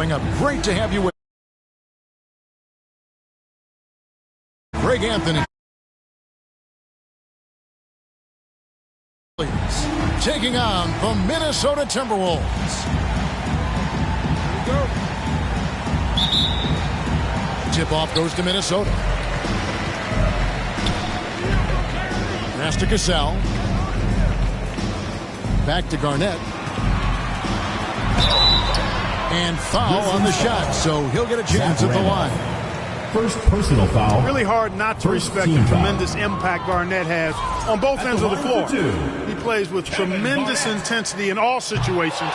Coming up, great to have you with Greg Anthony. Taking on the Minnesota Timberwolves. Tip-off goes to Minnesota. Pass to Cassell. Back to Garnett. And foul on the shot, so he'll get a chance at the line. First personal foul. Really hard not to respect the tremendous impact Garnett has on both ends of the floor. He plays with tremendous intensity in all situations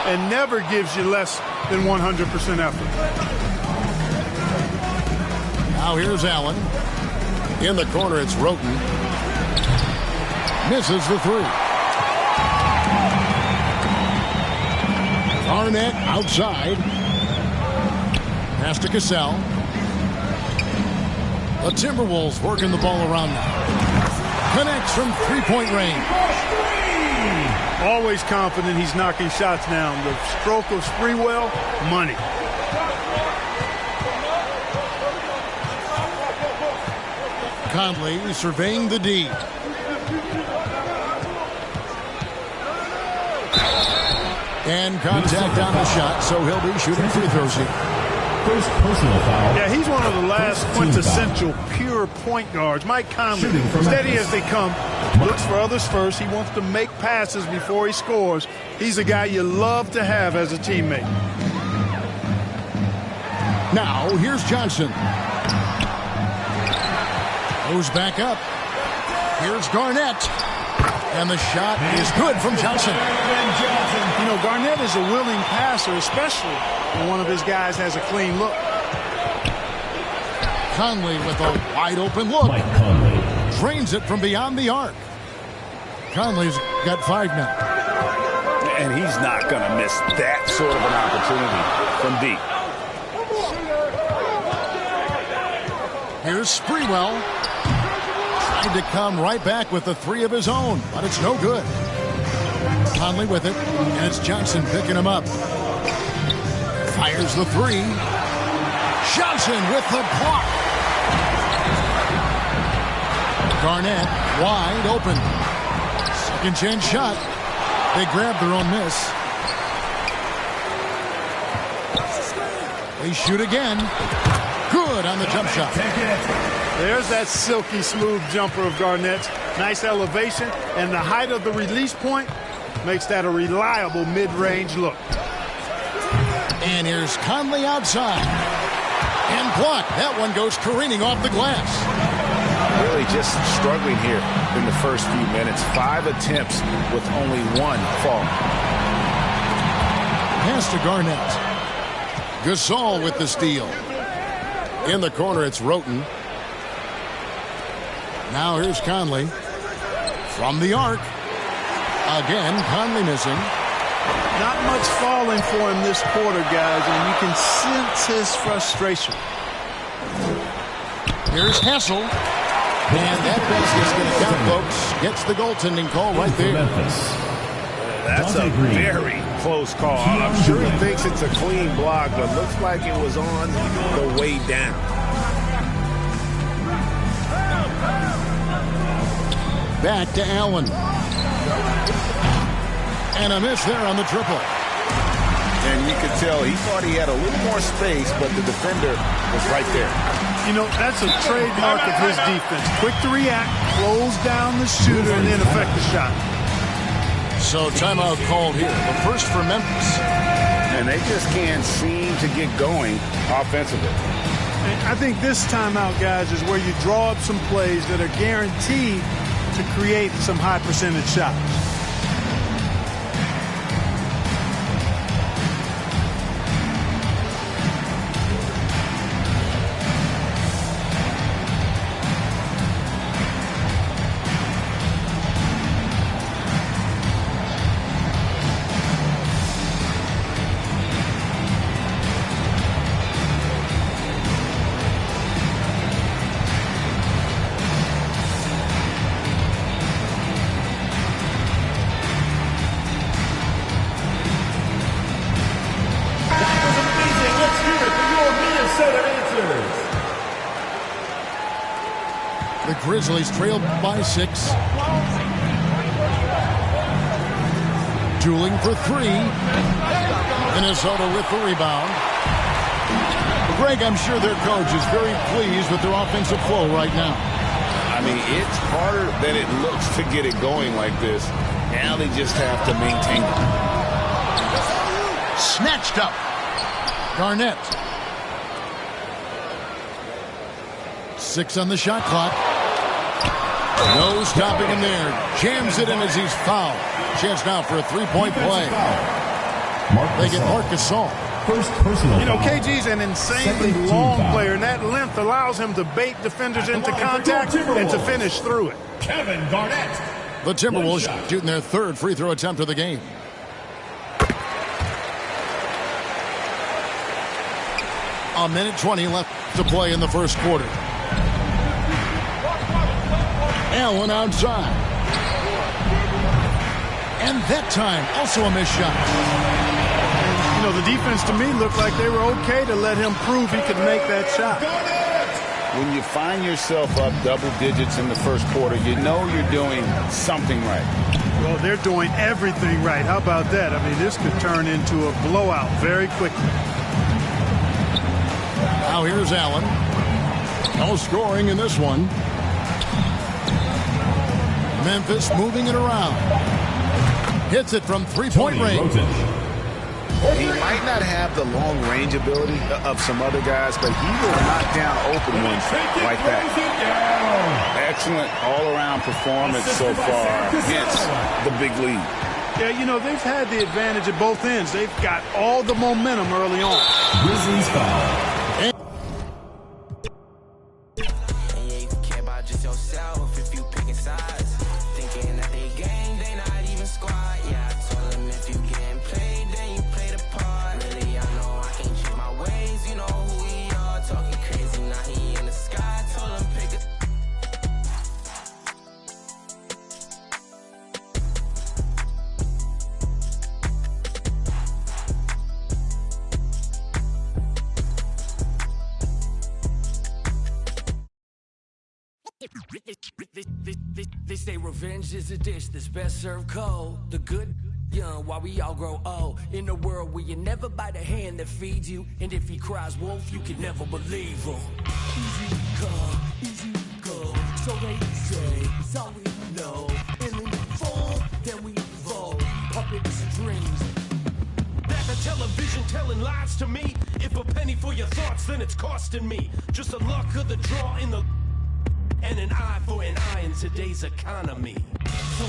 and never gives you less than 100% effort. Now here's Allen. In the corner, it's Roten. Misses the three. Garnett outside. Pass to Cassell. The Timberwolves working the ball around now. Connects from three-point range. Always confident he's knocking shots down. The stroke of Sprewell, money. Conley surveying the D. And contact on the shot, so he'll be shooting free throws here. First personal foul. Yeah, he's one of the last quintessential pure point guards. Mike Conley, steady as they come, looks for others first. He wants to make passes before he scores. He's a guy you love to have as a teammate. Now, here's Johnson. Goes back up. Here's Garnett. And the shot is good from Johnson. You know, Garnett is a willing passer, especially when one of his guys has a clean look. Conley with a wide open look. Drains it from beyond the arc. Conley's got 5 now. And he's not going to miss that sort of an opportunity from deep. Here's Sprewell. Tried to come right back with the 3 of his own, but it's no good. Conley with it, and it's Johnson picking him up. Fires the 3. Johnson with the block. Garnett wide open. Second chance shot. They grab their own miss. They shoot again. Good on the jump shot. There's that silky smooth jumper of Garnett's. Nice elevation, and the height of the release point makes that a reliable mid-range look. And here's Conley outside. And blocked. That one goes careening off the glass. Really just struggling here in the first few minutes. 5 attempts with only 1 fall. Pass to Garnett. Gasol with the steal. In the corner, it's Roten. Now here's Conley. From the arc. Again, Conley missing. Not much falling for him this quarter, guys, and you can sense his frustration. Here's Hessel. And that basket's going to count, folks. Gets the goaltending call right there. That's a very close call. I'm sure he thinks it's a clean block, but looks like it was on the way down. Back to Allen. And a miss there on the triple. And you could tell he thought he had a little more space, but the defender was right there. You know, that's a trademark of his defense. Quick to react, close down the shooter, and then affect the shot. So timeout called here. The first for Memphis. And they just can't seem to get going offensively. And I think this timeout, guys, is where you draw up some plays that are guaranteed to create some high percentage shots. Grizzlies trail by 6. Dueling for 3. Minnesota with the rebound. Greg, I'm sure their coach is very pleased with their offensive flow right now. I mean, it's harder than it looks to get it going like this. Now they just have to maintain it. Snatched up. Garnett. 6 on the shot clock. No stopping him there. Jams it in as he's fouled. Chance now for a three-point play. They get Marc Gasol. First personal You know, foul. KG's an insanely Second team long foul. player, and that length allows him to bait defenders into contact and to finish through it. Kevin Garnett. The Timberwolves shooting their 3rd free throw attempt of the game. A minute 20 left to play in the first quarter. Allen outside. And that time, also a missed shot. You know, the defense to me looked like they were okay to let him prove he could make that shot. When you find yourself up double digits in the first quarter, you know you're doing something right. Well, they're doing everything right. How about that? I mean, this could turn into a blowout very quickly. Now here's Allen. No scoring in this one. Memphis moving it around. Hits it from three-point range. He might not have the long-range ability of some other guys, but he will knock down open ones like that. Excellent all-around performance so far against the big lead. Yeah, you know, they've had the advantage at both ends. They've got all the momentum early on. Grizzlies foul. They say revenge is a dish that's best served cold. The good young while we all grow old. In a world where you never bite a hand that feeds you, and if he cries wolf, you can never believe him. Easy come, easy go. So they say, it's all we know. And when we fall, then we fold. Puppet strings. That the television telling lies to me. If a penny for your thoughts, then it's costing me. Just the luck of the draw in the... And an eye for an eye in today's economy. So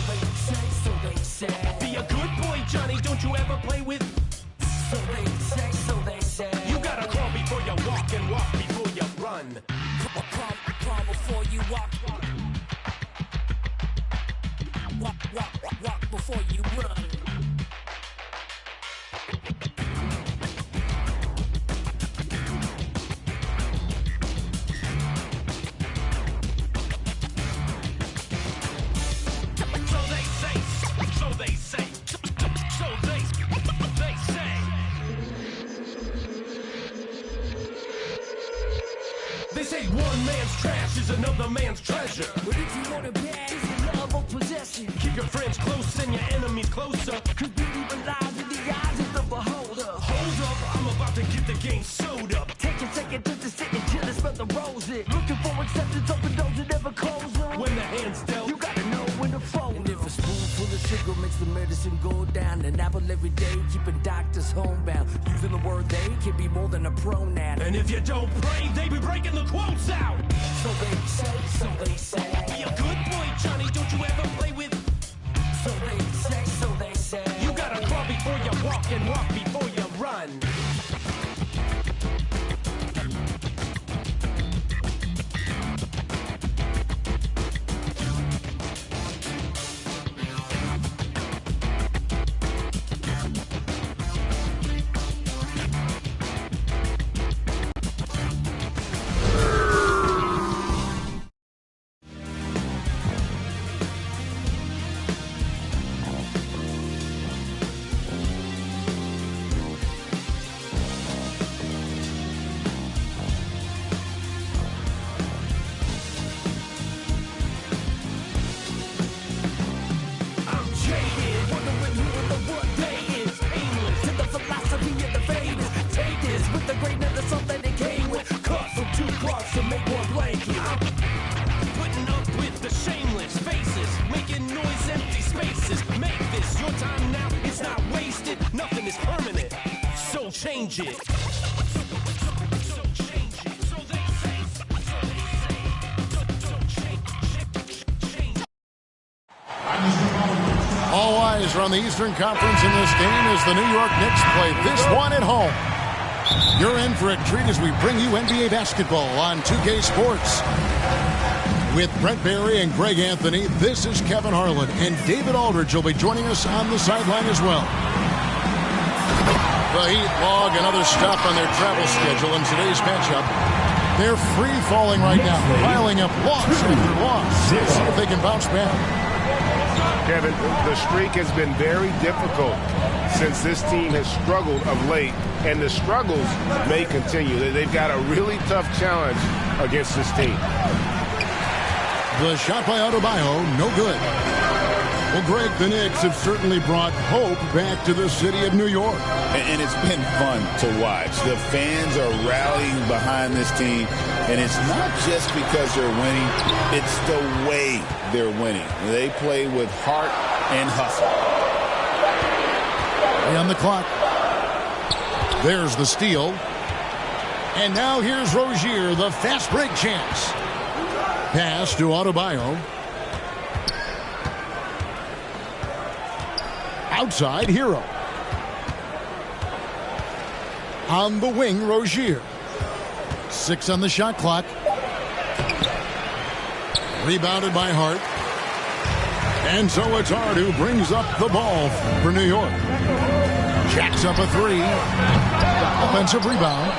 they say. Be a good boy, Johnny, don't you ever play with... So they say. You gotta crawl before you walk and walk before you run. Crawl before you walk. Walk before you run. They say one man's trash is another man's treasure. But if you want it bad, is it love or possession? Keep your friends close and your enemies closer. Cause beauty relies in the eyes of the beholder. Hold up, I'm about to get the game sewed up. Take a second just to sit and chill and smell the roses. Looking for acceptance, open doors that never close them. When the hand's dealt, You gotta know when to fold. And if a spoonful of sugar makes the medicine go down, an apple every day, keeping doctors homebound. Using the word they can be more than a pronoun. and if you don't pray, they be breaking the quotes out. So they say. Be a good boy, Johnny, don't you ever play with... So they say. You gotta crawl before you walk and walk before you run. change it. All eyes are on the Eastern Conference in this game as the New York Knicks play this one at home. You're in for a treat as we bring you NBA basketball on 2K Sports. With Brent Barry and Greg Anthony, this is Kevin Harlan, and David Aldridge will be joining us on the sideline as well. The Heat log another stop on their travel schedule in today's matchup. They're free-falling right now, piling up loss after loss. See if they can bounce back. Kevin, the streak has been very difficult since this team has struggled of late, and the struggles may continue. They've got a really tough challenge against this team. The shot by Adebayo, no good. Well, Greg, the Knicks have certainly brought hope back to the city of New York. And it's been fun to watch. The fans are rallying behind this team, and it's not just because they're winning, it's the way they're winning. They play with heart and hustle. On the clock. There's the steal. And now here's Rozier, the fast break chance. Pass to Adebayo. Outside, Hero. On the wing, Rozier. 6 on the shot clock. Rebounded by Hart. And so it's Hart who brings up the ball for New York. Jacks up a 3. Offensive rebound.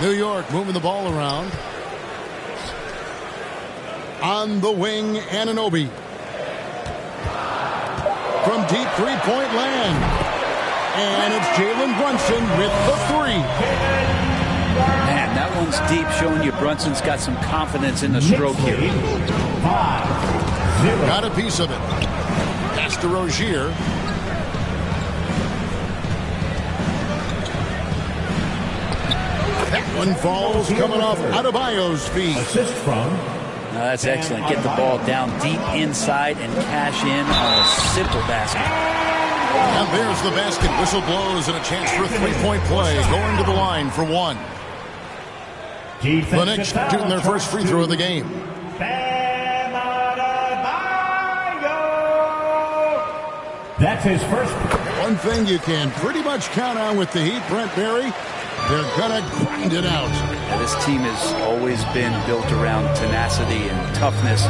New York moving the ball around. On the wing, Anunoby. From deep three-point land. And it's Jalen Brunson with the 3. Man, that one's deep, showing you Brunson's got some confidence in the stroke here. Got a piece of it. Pass to Rozier. That one falls coming off Adebayo's feet. Assist from. That's excellent. Get the ball down deep inside and cash in on a simple basket. And there's the basket. Whistle blows and a chance for a three-point play. Going to the line for 1. The Knicks shooting their first free throw of the game. That's his first. One thing you can pretty much count on with the Heat, Brent Barry, they're going to grind it out. This team has always been built around tenacity and toughness.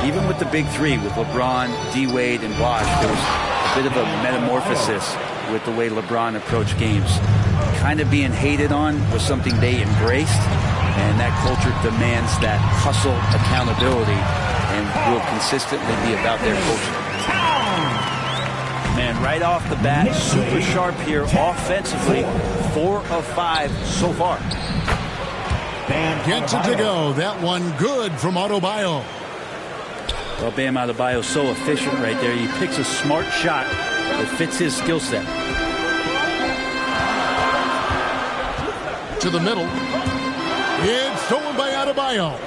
Even with the big three, with LeBron, D-Wade, and Bosh, there was a bit of a metamorphosis with the way LeBron approached games. Kind of being hated on was something they embraced, and that culture demands that hustle accountability and will consistently be about their culture. Man, right off the bat, super sharp here offensively. 4 of 5 so far. Gets it to go. That one good from Adebayo. Well, Bam Adebayo so efficient right there. He picks a smart shot that fits his skill set. To the middle. It's stolen by Adebayo.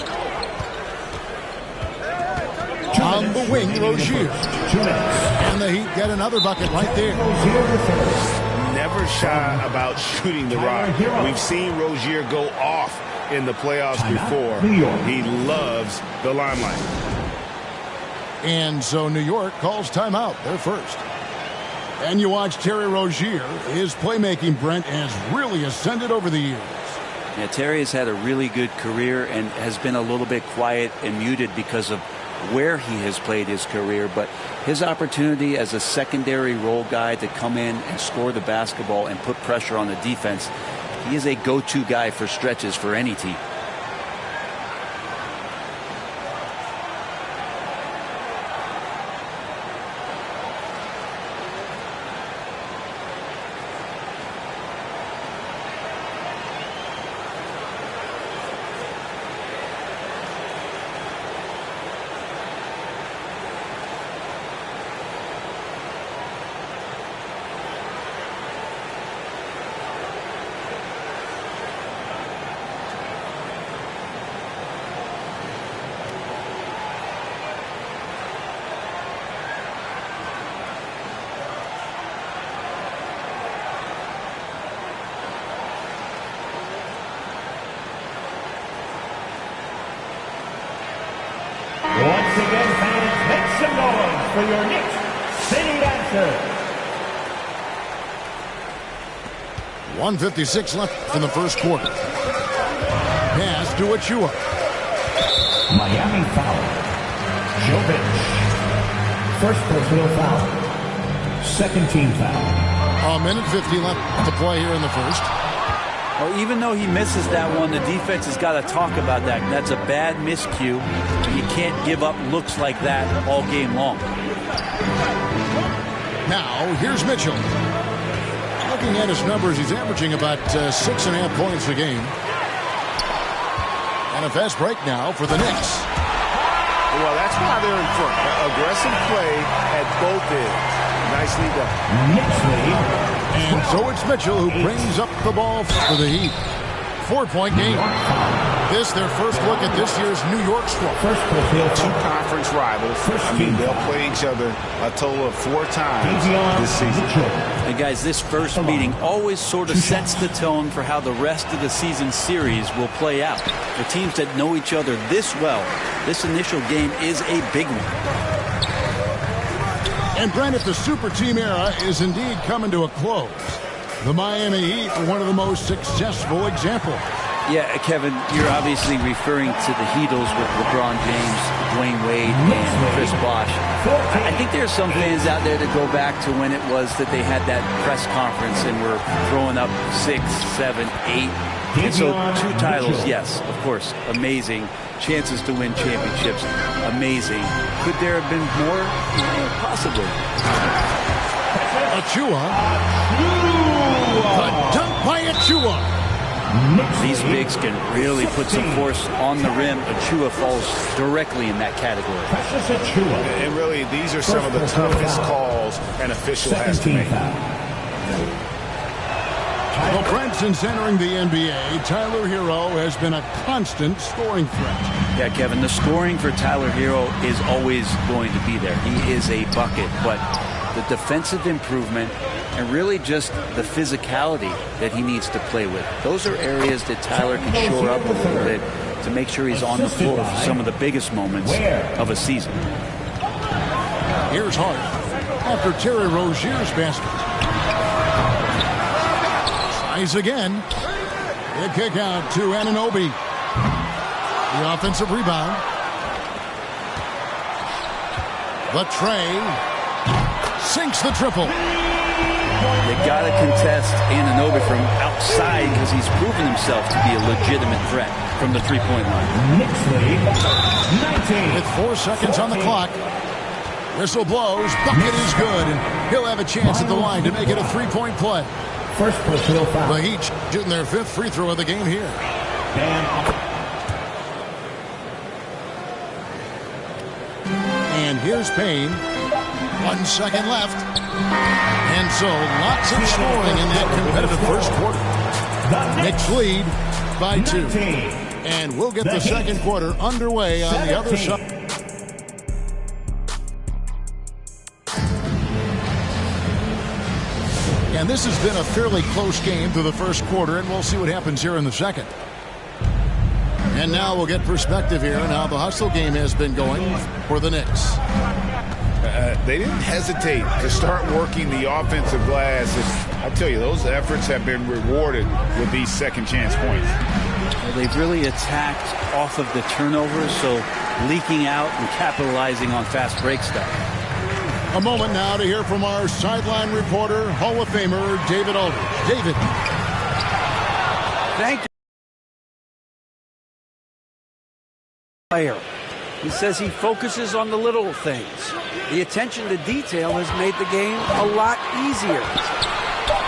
On the wing, Rozier. And the Heat get another bucket right there. Never shy about shooting the rock. We've seen Rozier go off in the playoffs before. He loves the limelight. And so New York calls timeout. They're first. And you watch Terry Rozier. His playmaking, Brent, has really ascended over the years. Yeah, Terry has had a really good career and has been a little bit quiet and muted because of where he has played his career, but his opportunity as a secondary role guy to come in and score the basketball and put pressure on the defense, he is a go-to guy for stretches for any team. for your Knicks, City Dancer. 1:56 left in the first quarter. Pass to Achua. Miami foul. Jovic. First personal foul. Second team foul. 1:50 left to play here in the first. Well, even though he misses that one, the defense has got to talk about that. That's a bad miscue. You can't give up looks like that all game long. Now, here's Mitchell. Looking at his numbers, he's averaging about 6.5 points a game. And a fast break now for the Knicks. Well, that's why they're in front. Aggressive play at both ends. Nicely done. Knicks lead. And so it's Mitchell who brings up the ball for the Heat. 4-point game. This, their first look at this year's New York squad. First personal Two foul. conference rivals. I mean, they'll play each other a total of 4 times this season. And guys, this first meeting always sort of sets the tone for how the rest of the season series will play out. For teams that know each other this well, this initial game is a big one. And Brent, if the super team era is indeed coming to a close, the Miami Heat are one of the most successful examples. Yeah, Kevin, you're obviously referring to the Heatles with LeBron James, Dwayne Wade, and Chris Bosh. I think there are some fans out there that go back to when it was that they had that press conference and were throwing up 6, 7, 8. And so 2 titles, yes, of course, amazing. Chances to win championships, amazing. Could there have been more? Possibly. Achua. The dunk by Achua. These bigs can really put some force on the rim. Achua falls directly in that category. And really, these are some of the toughest calls an official has to make. Well, Brent, since entering the NBA, Tyler Hero has been a constant scoring threat. Yeah, Kevin, the scoring for Tyler Hero is always going to be there. He is a bucket, but the defensive improvement and really just the physicality that he needs to play with. Those are areas that Tyler can shore up a little bit to make sure he's on the floor for some of the biggest moments of a season. Here's Hart after Terry Rozier's basket. Tries again. The kick out to Anunoby. The offensive rebound. The tray. Sinks the triple. They got to contest Anunoby from outside because he's proven himself to be a legitimate threat from the three-point line. Knicks lead 19. With 4 seconds on the clock. Whistle blows. Bucket is good. And he'll have a chance at the line to make it a 3-point play. First personal foul. The Heat shooting their 5th free throw of the game here. And here's Payne. 1 second left. And so lots of scoring in that competitive first quarter. Knicks lead by 2. And we'll get the second quarter underway on the other side. And this has been a fairly close game through the first quarter, and we'll see what happens here in the second. And now we'll get perspective here on how the hustle game has been going for the Knicks. They didn't hesitate to start working the offensive glass. I tell you, those efforts have been rewarded with these second chance points. Well, they've really attacked off of the turnovers, so leaking out and capitalizing on fast break stuff. A moment now to hear from our sideline reporter, Hall of Famer David Aldridge. David. Thank you. Player. He says he focuses on the little things. The attention to detail has made the game a lot easier.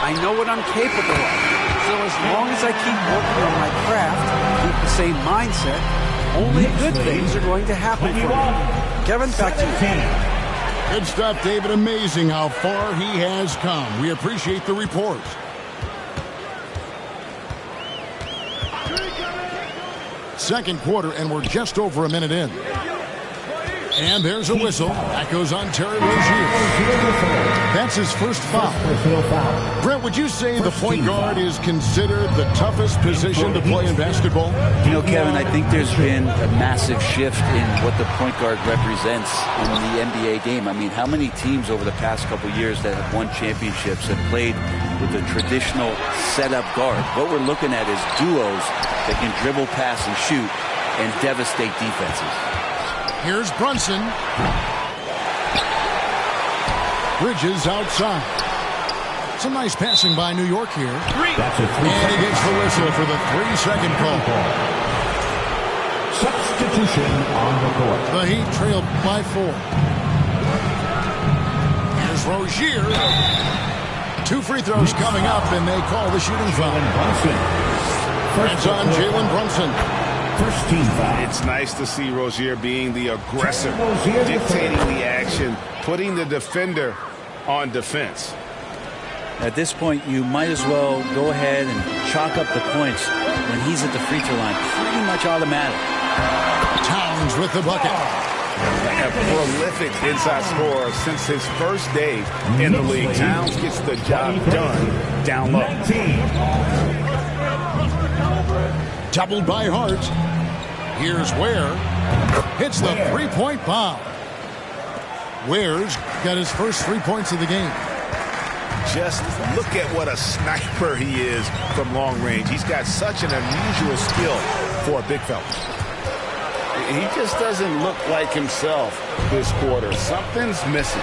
I know what I'm capable of. So as long as I keep working on my craft, keep the same mindset, only good things are going to happen for me. Kevin, back to you. Good stuff, David. Amazing how far he has come. We appreciate the report. Second quarter, and we're just over a minute in. And there's a whistle. That goes on Terry Rozier. That's his first foul. Brent, would you say the point guard is considered the toughest position to play in basketball? You know, Kevin, I think there's been a massive shift in what the point guard represents in the NBA game. I mean, how many teams over the past couple years that have won championships have played with a traditional setup guard? What we're looking at is duos that can dribble, pass, and shoot and devastate defenses. Here's Brunson. Bridges outside. Some nice passing by New York here. And he gets the whistle for the 3-second call. Substitution on the court. The Heat trailed by 4. Here's Rozier. 2 free throws coming up, and they call the shooting foul. That's on Jalen Brunson. First team foul. It's nice to see Rozier being the aggressor, dictating the action, putting the defender on defense. At this point, you might as well go ahead and chalk up the points when he's at the free throw line. Pretty much automatic. Towns with the bucket. A prolific inside scorer since his first day in the league. Towns gets the job done down low. Doubled by Hart. Here's Ware. Hits the three-point bomb. Ware's got his first 3 points of the game. Just look at what a sniper he is from long range. He's got such an unusual skill for a big fella. He just doesn't look like himself this quarter. Something's missing.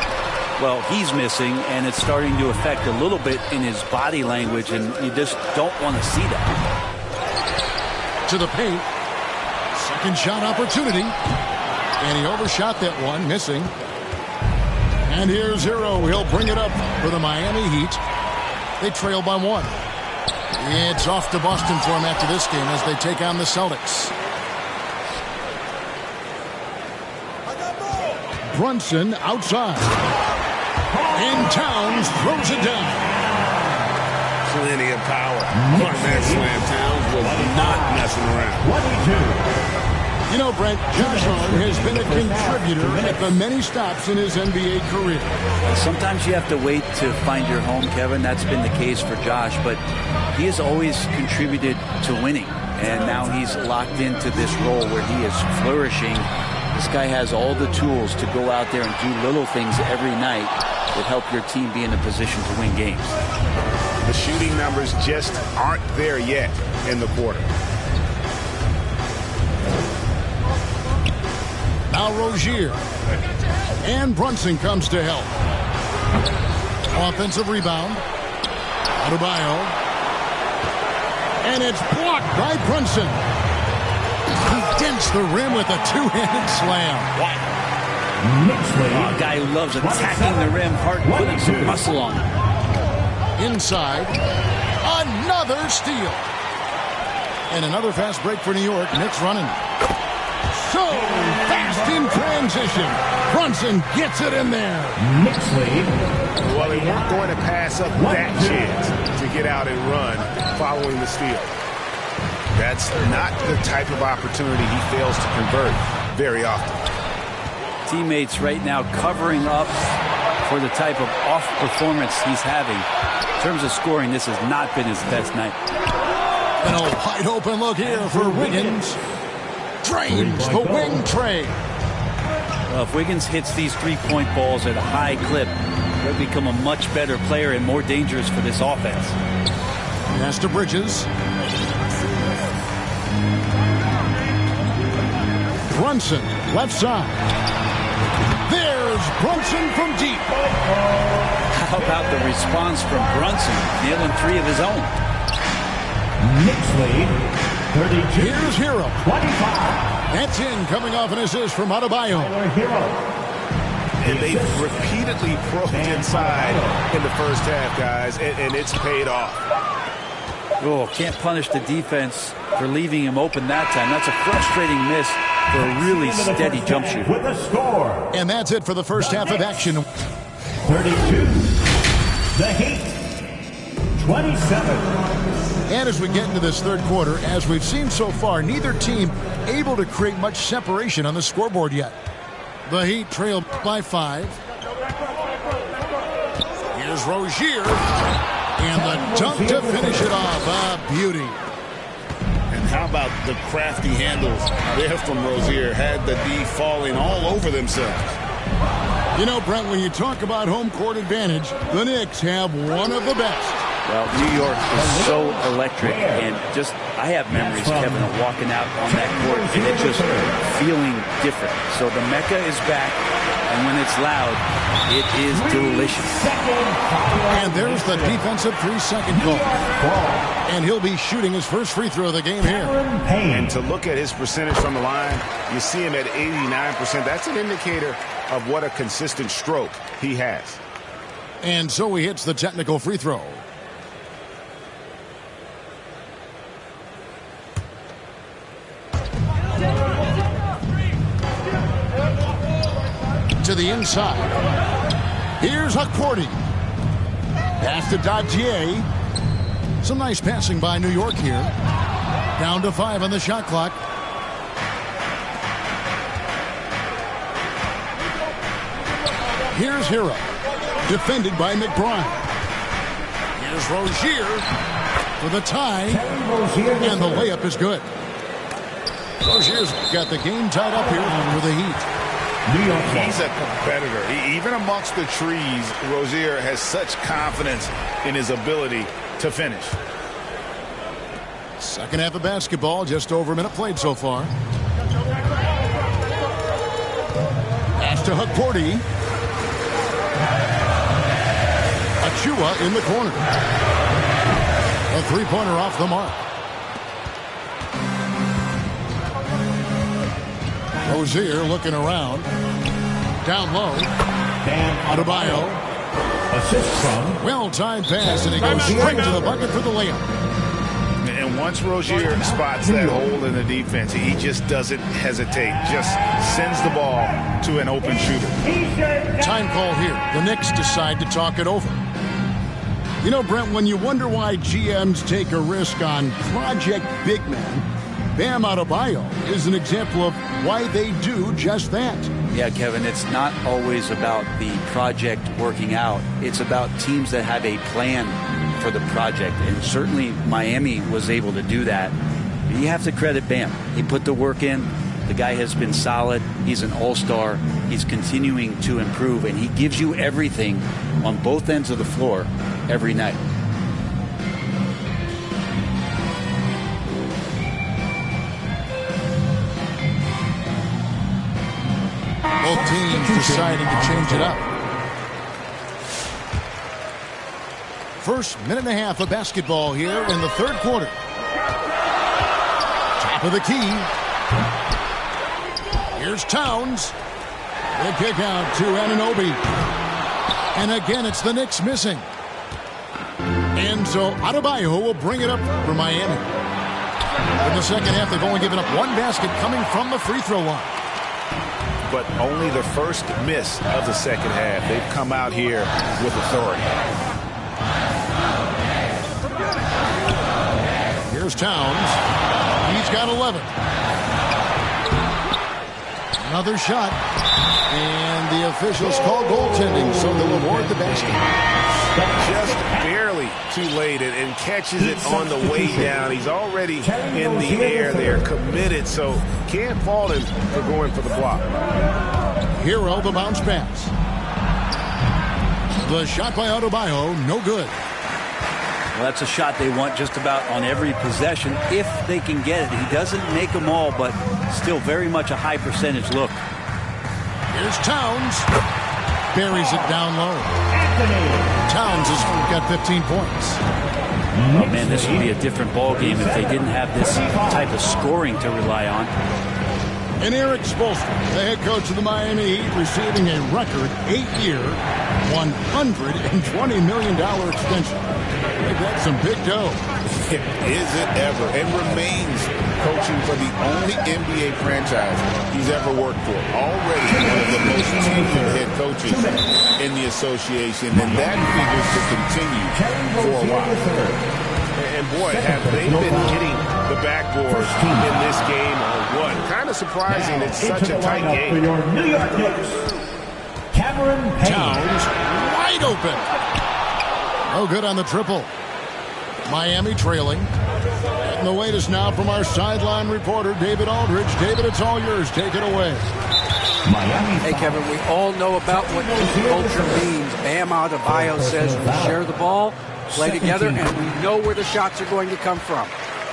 Well, he's missing, and it's starting to affect a little bit in his body language, and you just don't want to see that. To the paint. Second shot opportunity. And he overshot that one, missing. And here's Hero. He'll bring it up for the Miami Heat. They trail by 1. It's off to Boston for him after this game as they take on the Celtics. Brunson outside. And Towns throws it down. Plenty of power on that slam. Towns was not messing around. 22. You know, Brent, Josh Hart has been a contributor at the many stops in his NBA career. Sometimes you have to wait to find your home, Kevin. That's been the case for Josh, but he has always contributed to winning, and now he's locked into this role where he is flourishing. This guy has all the tools to go out there and do little things every night that help your team be in a position to win games. The shooting numbers just aren't there yet in the quarter. Now Rozier. And Brunson comes to help. Offensive rebound. Adebayo. And it's blocked by Brunson. He dents the rim with a two-handed slam. A guy who loves attacking the rim, Hart putting some muscle on it. Inside. Another steal. And another fast break for New York. Knicks running. So fast in transition. Brunson gets it in there. Knicks lead. Well, they weren't going to pass up that chance to get out and run following the steal. That's not the type of opportunity he fails to convert very often. Teammates right now covering up for the type of off performance he's having. In terms of scoring, this has not been his best night. And a wide open look here for Wiggins. Drains the wing tray. Well, if Wiggins hits these three-point balls at a high clip, he'll become a much better player and more dangerous for this offense. Pass to Bridges. Brunson, left side. There's Brunson from deep. How about the response from Brunson, nailing 3 of his own? Knicks lead. 32. Here's Hero. 25. That's in, coming off an assist from Adebayo. And they've repeatedly probed inside in the first half, guys, and it's paid off. Oh, can't punish the defense for leaving him open that time. That's a frustrating miss for a really steady jump shooter. With a score. And that's it for the first half of action. 32. The Heat. 27. And as we get into this third quarter, as we've seen so far, neither team able to create much separation on the scoreboard yet. The Heat trail by 5. Here's Rozier. And the dunk to finish it off. A beauty. And how about the crafty handles there from Rozier? Had the D falling all over themselves. You know, Brent, when you talk about home court advantage, the Knicks have one of the best. Well, New York is so electric, and just I have memories, Kevin, of walking out on that court and it just feeling different. So the Mecca is back, and when it's loud, it is delicious. And there's the defensive 3-second call. And he'll be shooting his first free throw of the game here. And to look at his percentage from the line, you see him at 89%. That's an indicator of what a consistent stroke he has. And so he hits the technical free throw. To the inside. Here's Hakordi. Pass to Dadier. Some nice passing by New York here. Down to 5 on the shot clock. Here's Hero. Defended by McBride. Here's Rozier for the tie. And the layup is good. Rozier's got the game tied up here for the Heat. He's a competitor. Even amongst the trees, Rozier has such confidence in his ability to finish. Second half of basketball, just over a minute played so far. Pass to Hakordi. Achua in the corner. A three-pointer off the mark. Rozier looking around. Down low. Adebayo. Assist from. Well-timed pass, and he goes straight to the bucket for the layup. And once Rozier spots that hole in the defense, he just doesn't hesitate. Just sends the ball to an open shooter. Time call here. The Knicks decide to talk it over. You know, Brent, when you wonder why GMs take a risk on project big men, Bam Adebayo is an example of why they do just that. Yeah, Kevin, it's not always about the project working out. It's about teams that have a plan for the project. And certainly Miami was able to do that. You have to credit Bam. He put the work in. The guy has been solid. He's an all-star. He's continuing to improve. And he gives you everything on both ends of the floor every night. Both teams deciding to change it up. First minute and a half of basketball here in the third quarter. Top of the key. Here's Towns. The kick out to Anunoby. And again, it's the Knicks missing. And so Adebayo will bring it up for Miami. In the second half, they've only given up one basket coming from the free throw line. But only the first miss of the second half. They've come out here with authority. Here's Towns. He's got 11. Another shot. And the officials call goaltending, so they'll award the basket. Just barely too late and catches it on the way down. He's already in the air there, committed, so can't fault him for going for the block. Hero, the bounce pass. The shot by Adebayo, no good. Well, that's a shot they want just about on every possession if they can get it. He doesn't make them all, but still very much a high percentage look. Here's Towns. Buries it down low. Towns has got 15 points. Oh, man, this would be a different ball game if they didn't have this type of scoring to rely on. And Eric Spoelstra, the head coach of the Miami Heat, receiving a record 8-year, $120 million extension. That's some big dough. Is it ever? And remains coaching for the only NBA franchise he's ever worked for. Already one of the most tenured head coaches in the association, and that figures to continue for a while. And boy, have they been getting the backboard in this game or what. Kind of surprising. It's such a tight game. For your New York Knicks, Cameron Payne. Towns wide open. No good on the triple. Miami trailing. And the wait is now from our sideline reporter, David Aldridge. David, it's all yours. Take it away. Miami. Hey, Kevin, we all know about what team culture means. Bam Adebayo says we share the ball, play together, and we know where the shots are going to come from.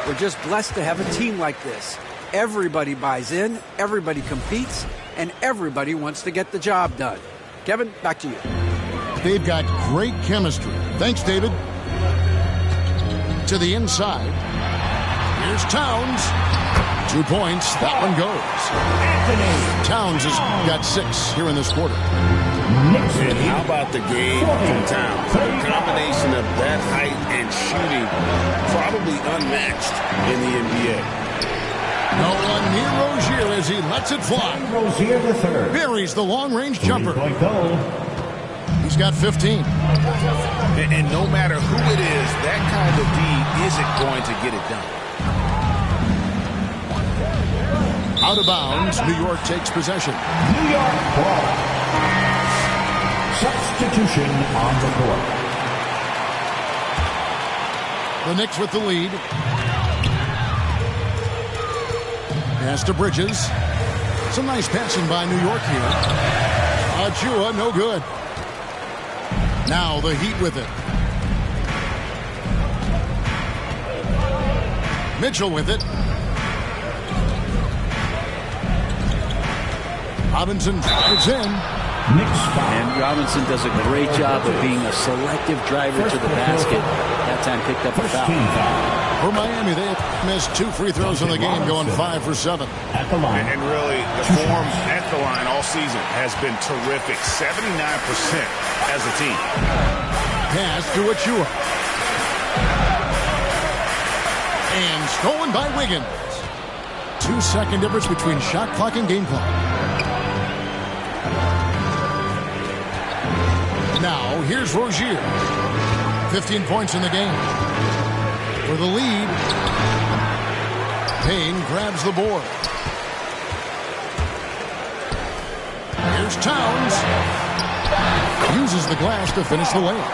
We're just blessed to have a team like this. Everybody buys in, everybody competes, and everybody wants to get the job done. Kevin, back to you. They've got great chemistry. Thanks, David. To the inside. Here's Towns. 2 points. That one goes. Towns has got 6 here in this quarter. And how about the game from Towns? A combination of that height and shooting, probably unmatched in the NBA. No one near Rozier as he lets it fly. Rozier the third. Buries the long-range jumper. Three-point goal. He's got 15. And no matter who it is, that kind of D isn't going to get it done. Out of bounds, New York takes possession. New York ball. Substitution on the court. The Knicks with the lead. Pass to Bridges. Some nice passing by New York here. Achua, no good. Now the Heat with it. Mitchell with it. Robinson drives in. And Robinson does a great job of being a selective driver to the basket. That time picked up a foul. For Miami, they have missed 2 free throws in the game, going 5 for 7. At the line. And really, the form at the line all season has been terrific. 79% as a team. Pass to Achua. And stolen by Wiggins. 2-second difference between shot clock and game clock. Now, here's Rozier. 15 points in the game. For the lead, Payne grabs the board. Here's Towns. Uses the glass to finish the layup.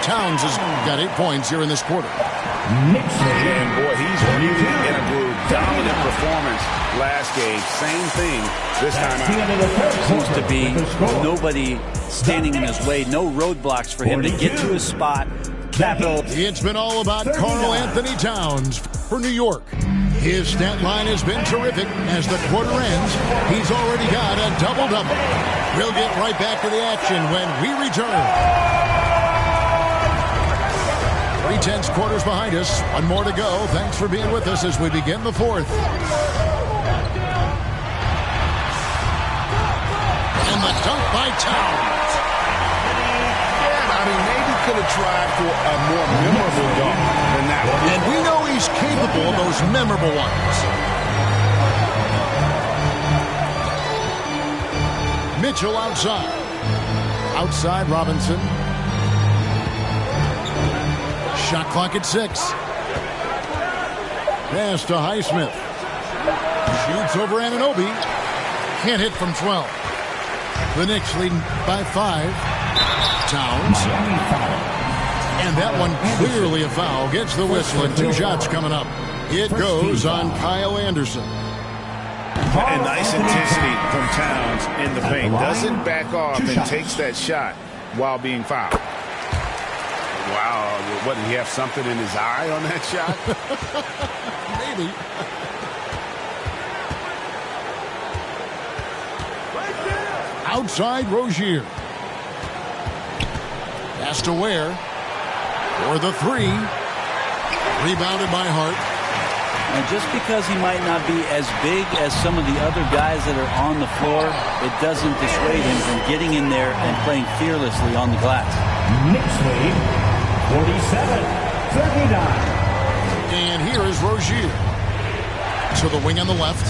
Towns has got 8 points here in this quarter. And boy, he's really in a groove. Dominant performance last game. Same thing this time out. Seems to be nobody standing in his way. No roadblocks for him to get to his spot. It's been all about Karl Anthony Towns for New York. His stat line has been terrific. As the quarter ends, he's already got a double-double. We'll get right back to the action when we return. 3/10 quarters behind us. One more to go. Thanks for being with us as we begin the fourth. And the dunk by Towns. Yeah, I mean, maybe could have tried for a more memorable dunk than that one. And we know he's capable of those memorable ones. Mitchell outside. Outside Robinson. Shot clock at 6. Pass to Highsmith. Shoots over Anunoby. Can't hit from 12. The Knicks leading by 5. Towns. And that one clearly a foul. Gets the whistle and 2 shots coming up. It goes on Kyle Anderson. And nice intensity from Towns in the paint. Doesn't back off and takes that shot while being fouled. Wow, what, did he have something in his eye on that shot? Maybe. Outside Rozier. Pass to Ware. For the 3. Rebounded by Hart. And just because he might not be as big as some of the other guys that are on the floor, it doesn't dissuade him from getting in there and playing fearlessly on the glass. Knicks lead 47-39. And here is Rozier. To the wing on the left.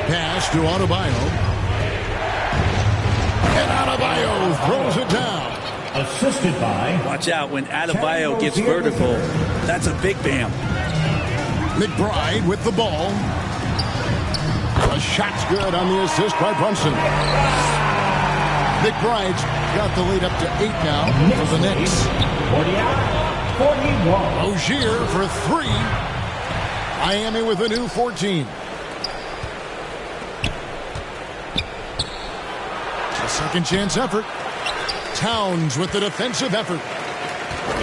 Pass to Adebayo. And out of Adebayo throws it down. Assisted by. Watch out when Adebayo gets vertical. That's a big bam. McBride with the ball. The shot's good on the assist by Brunson. McBride's got the lead up to 8 now for the Knicks. 41. Rozier for 3. Miami with a new 14. A second chance effort. Towns with the defensive effort.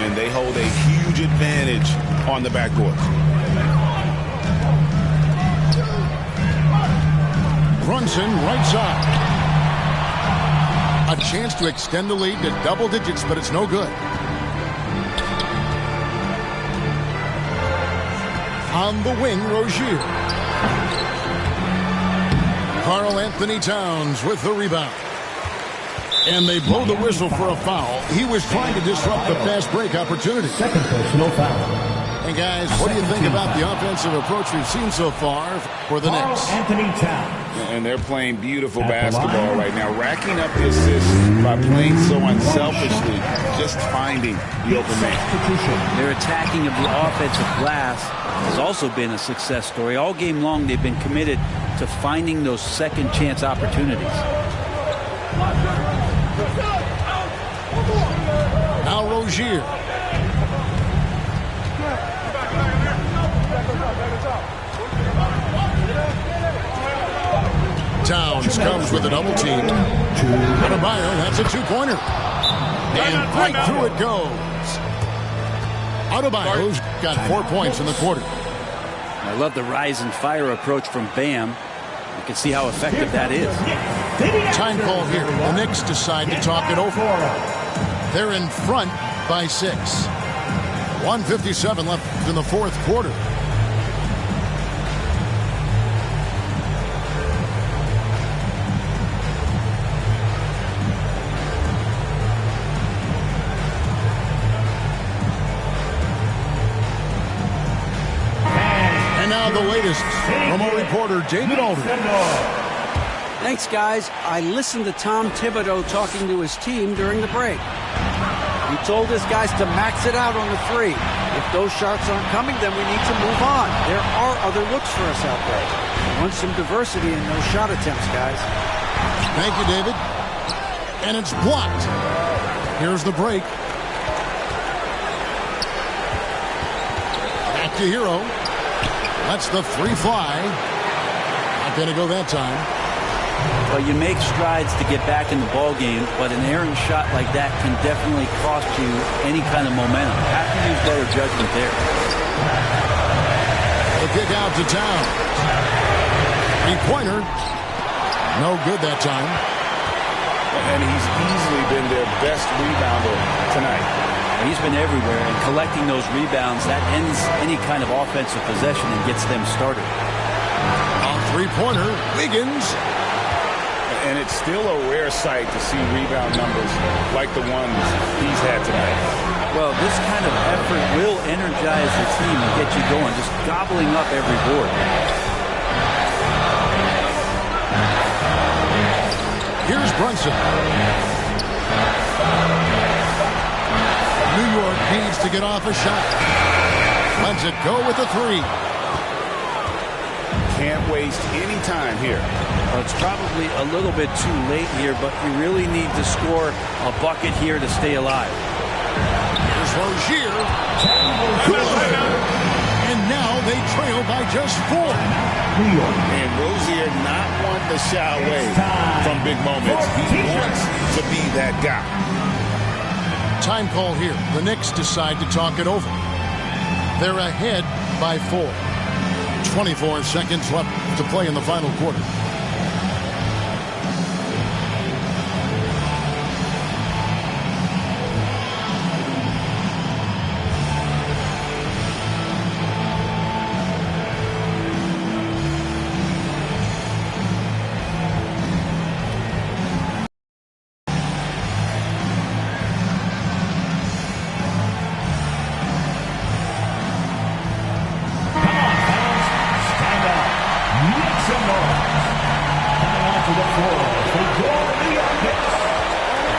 And they hold a huge advantage on the backcourt. Brunson right side. A chance to extend the lead to double digits, but it's no good. On the wing, Rozier. Karl Anthony Towns with the rebound. And they blow the whistle for a foul. He was trying to disrupt the fast break opportunity. Second personal foul. And guys, what do you think about the offensive approach we've seen so far for the Karl Knicks? Anthony Towns. And they're playing beautiful basketball right now, racking up the assists by playing so unselfishly, just finding the open man. Their attacking of the offensive glass has also been a success story. All game long, they've been committed to finding those second chance opportunities. Now Rozier. Towns comes with a double team. Adebayo, that's a two-pointer. And right through it goes. Adebayo's got 4 points in the quarter. I love the rise and fire approach from Bam. You can see how effective that is. Time call here. The Knicks decide to talk it over. They're in front by 6. 1:57 left in the fourth quarter. And now the latest from our reporter, David Aldridge. Thanks, guys. I listened to Tom Thibodeau talking to his team during the break. He told his guys to max it out on the 3. If those shots aren't coming, then we need to move on. There are other looks for us out there. We want some diversity in those shot attempts, guys. Thank you, David. And it's blocked. Here's the break. Back to Hero. Lets the 3 fly. Not going to go that time. Well, you make strides to get back in the ball game, but an errant shot like that can definitely cost you any kind of momentum. Have to use better judgment there. The kick out to Towns. 3-pointer. No good that time. And he's easily been their best rebounder tonight. He's been everywhere, and collecting those rebounds, that ends any kind of offensive possession and gets them started. On 3-pointer, Wiggins. And it's still a rare sight to see rebound numbers like the ones he's had tonight. Well, this kind of effort will energize the team and get you going, just gobbling up every board. Here's Brunson. New York needs to get off a shot. Lets it go with a 3. Can't waste any time here. Well, it's probably a little bit too late here, but you really need to score a bucket here to stay alive. Here's Rozier. Good. And now they trail by just 4. And Rozier not one to shy away from big moments. He wants to be that guy. Time call here. The Knicks decide to talk it over. They're ahead by 4. 24 seconds left to play in the final quarter.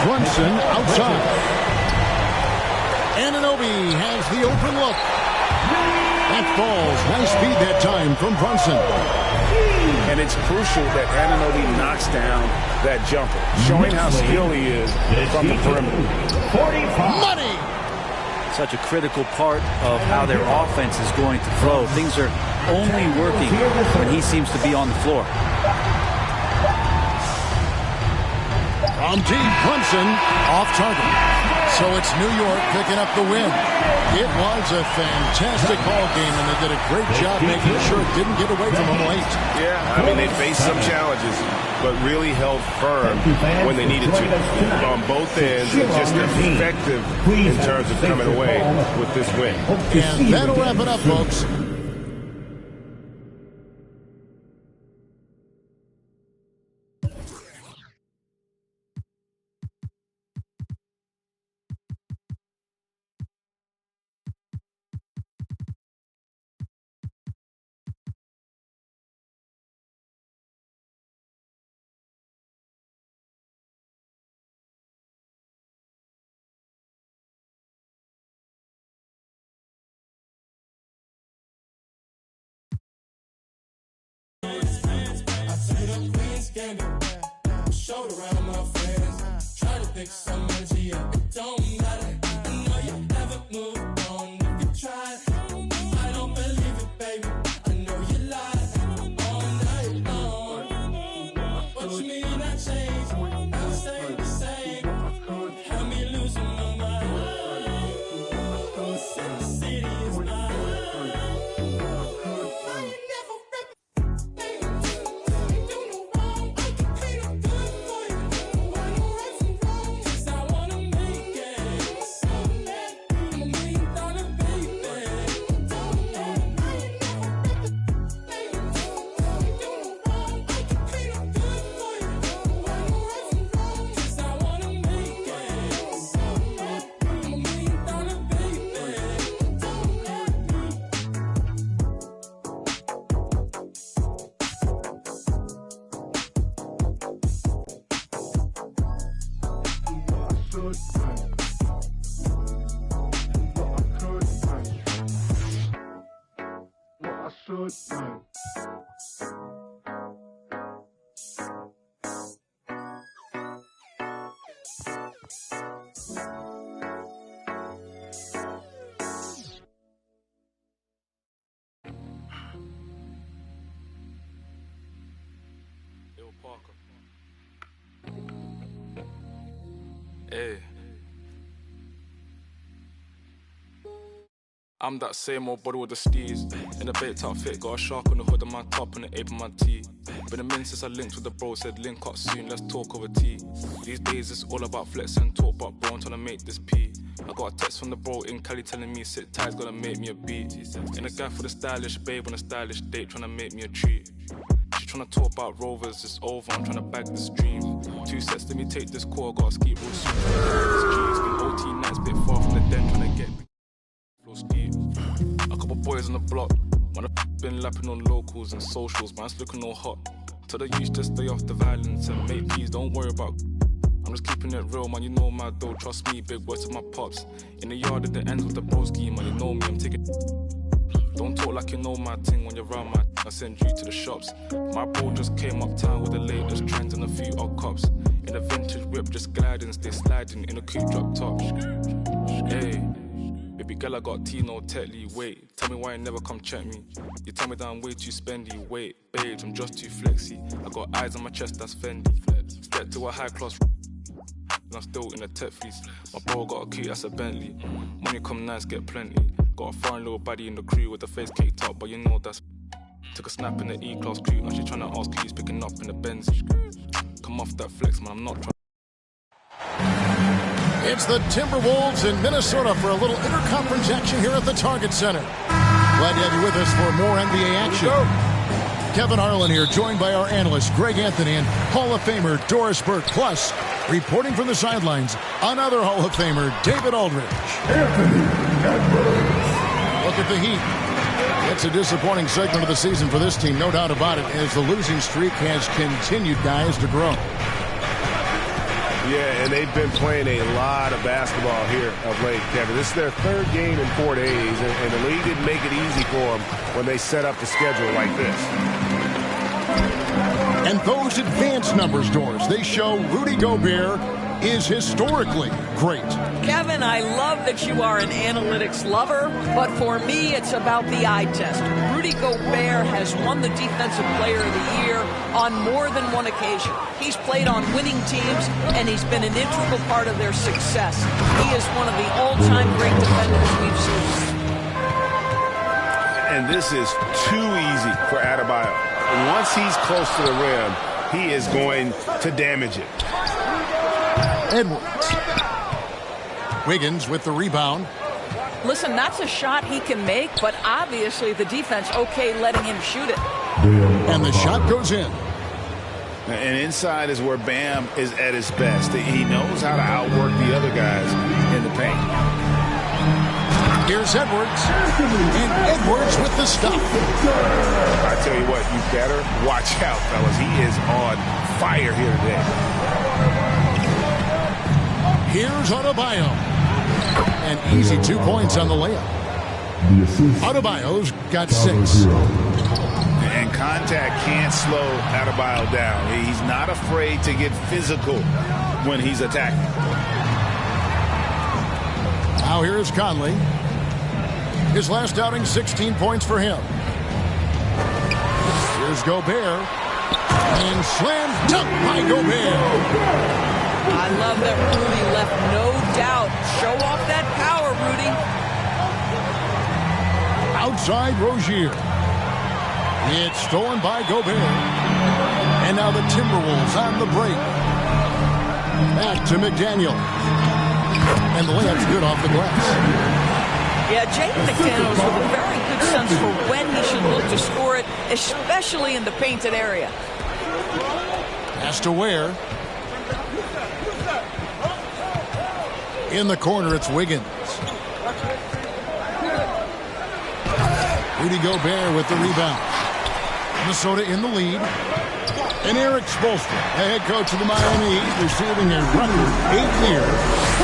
Brunson outside. Anunoby has the open look. That falls. Nice speed that time from Brunson. And it's crucial that Anunoby knocks down that jumper, showing how skilled he is from the perimeter. Money! Such a critical part of how their offense is going to flow. Things are only working when he seems to be on the floor. From deep, Brunson off target. So it's New York picking up the win. It was a fantastic ball game, and they did a great job making sure it didn't get away from them late. Yeah, I mean, they faced some challenges, but really held firm when they needed to on both ends, and just effective in terms of coming away with this win. And that'll wrap it up, folks. Showed around my friends, try to pick some energy up. It don't matter. I know you haven't moved on. If you tried, I don't believe it, baby. I know you lied all night long. What you mean I changed? I stay the same. Had me losing my mind. The city is mine. Hey. I'm that same old body with the steez. In a baked outfit, got a shark on the hood of my top and an ape on my tee. Been a minute since I linked with the bro, said link up soon, let's talk over tea. These days it's all about flex and talk, but bro, I'm trying to make this pee. I got a text from the bro in Cali telling me sit tight's gonna make me a beat. In a guy for the stylish babe on a stylish date, trying to make me a treat. She tryna talk about rovers, it's over, I'm tryna bag this dream. 2 sets, let me take this call, gotta ski real soon. This been OT nights, bit far from the den, tryna get flow speed. A couple boys on the block, man, I've been lapping on locals and socials, man's looking all hot. Tell the youth just stay off the violence and make peace, don't worry about. I'm just keeping it real, man, you know my dough, trust me, big words to my pops. In the yard at the end with the broski, man, you know me, I'm taking. Don't talk like you know my thing when you're around my I send you to the shops. My bro just came uptown with the latest trends and a few odd cops. In a vintage whip, just gliding, stay sliding in a coupe drop top. Hey, baby girl, I got Tino Tetley. Wait, tell me why you never come check me. You tell me that I'm way too spendy. Wait, babes, I'm just too flexy. I got eyes on my chest, that's Fendi. Step to a high class. And I'm still in a tech fleece. My bro got a coupe, that's a Bentley. Money come nice, get plenty. Got a foreign little baddie in the crew with the face caked up, but you know that's. Took a snap in the E-class crew, now she tryna ask who's picking up in the Benz. Come off that flex, man, I'm not trying. It's the Timberwolves in Minnesota for a little interconference action here at the Target Center. Glad to have you with us for more NBA action. Kevin Harlan here, joined by our analyst, Greg Anthony, and Hall of Famer Doris Burke. Plus, reporting from the sidelines, another Hall of Famer, David Aldridge. Look at the Heat. It's a disappointing segment of the season for this team, no doubt about it, as the losing streak has continued, guys, to grow. Yeah, and they've been playing a lot of basketball here of late, Kevin. This is their third game in 4 days, and the league didn't make it easy for them when they set up the schedule like this. And those advanced numbers, Doris, they show Rudy Gobert is historically great. Kevin, I love that you are an analytics lover, but for me, it's about the eye test. Rudy Gobert has won the Defensive Player of the Year on more than one occasion. He's played on winning teams, and he's been an integral part of their success. He is one of the all-time great defenders we've seen. And this is too easy for Adebayo. Once he's close to the rim, he is going to damage it. Edwards. Wiggins with the rebound. Listen, that's a shot he can make, but obviously the defense okay letting him shoot it. And the shot goes in. And inside is where Bam is at his best. He knows how to outwork the other guys in the paint. Here's Edwards. And Edwards with the stop. I tell you what, you better watch out, fellas. He is on fire here today. Here's Adebayo. An easy 2 points on the layup. Adebayo's got 6. And contact can't slow Adebayo down. He's not afraid to get physical when he's attacking. Now here's Conley. His last outing, 16 points for him. Here's Gobert. And slam dunk by Gobert. I love that Rudy left no doubt. Show off that power, Rudy. Outside Rozier. It's stolen by Gobert. And now the Timberwolves on the break. Back to McDaniel. And the layup's good off the glass. Yeah, Jaden McDaniels with a very good sense for when he should look to score it, especially in the painted area. Pass to Ware. In the corner, it's Wiggins. Rudy Gobert with the rebound. Minnesota in the lead. And Eric Spoelstra, the head coach of the Miami Heat, receiving a record 8-year,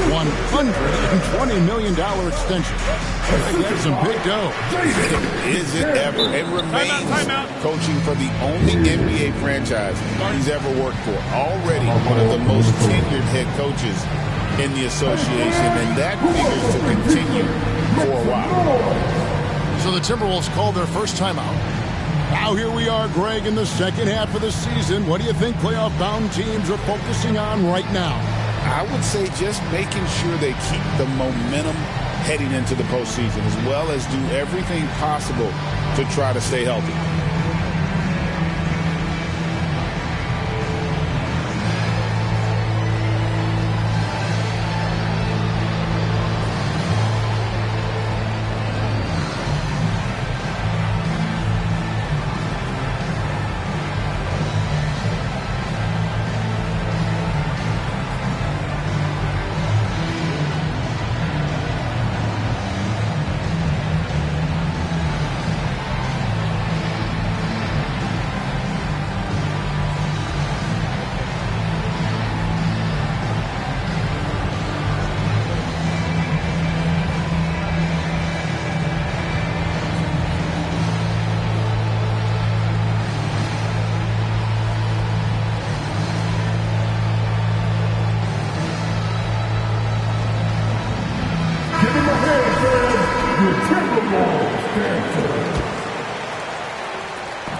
$120 million extension. That's some big dough. Is it ever? It remains coaching for the only NBA franchise he's ever worked for. Already one of the most tenured head coaches in the association, and that figures to continue for a while. So the Timberwolves called their first timeout. Now here we are, Greg, in the second half of the season. What do you think playoff-bound teams are focusing on right now? I would say just making sure they keep the momentum heading into the postseason, as well as do everything possible to try to stay healthy.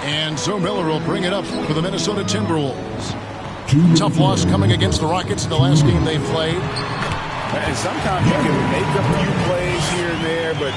And so Miller will bring it up for the Minnesota Timberwolves. Tough loss coming against the Rockets in the last game they played. And sometimes you can make a few plays here and there, but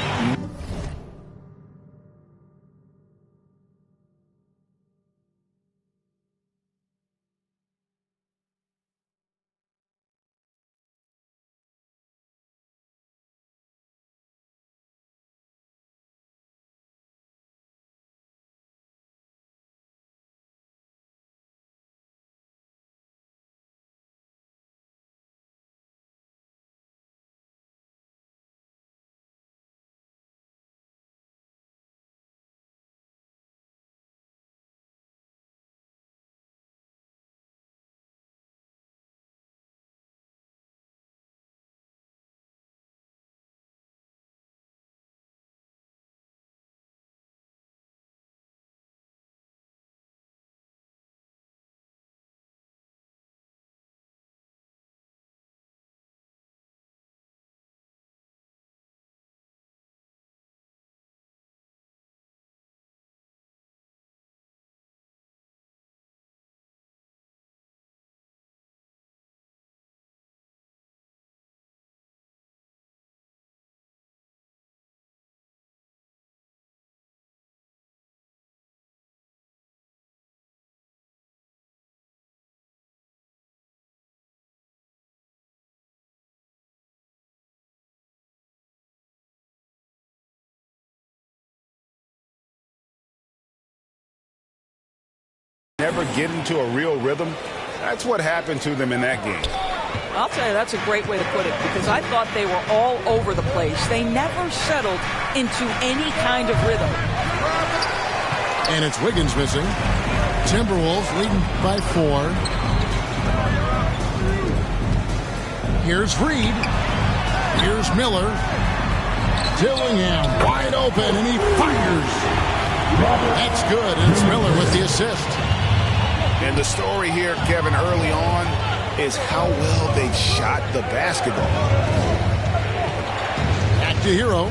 never get into a real rhythm. That's what happened to them in that game. I'll tell you, that's a great way to put it, because I thought they were all over the place. They never settled into any kind of rhythm. And it's Wiggins missing. Timberwolves leading by 4. Here's Reed. Here's Miller. Dillingham wide open, and he fires. That's good, and it's Miller with the assist. And the story here, Kevin, early on is how well they've shot the basketball. Back to Hero.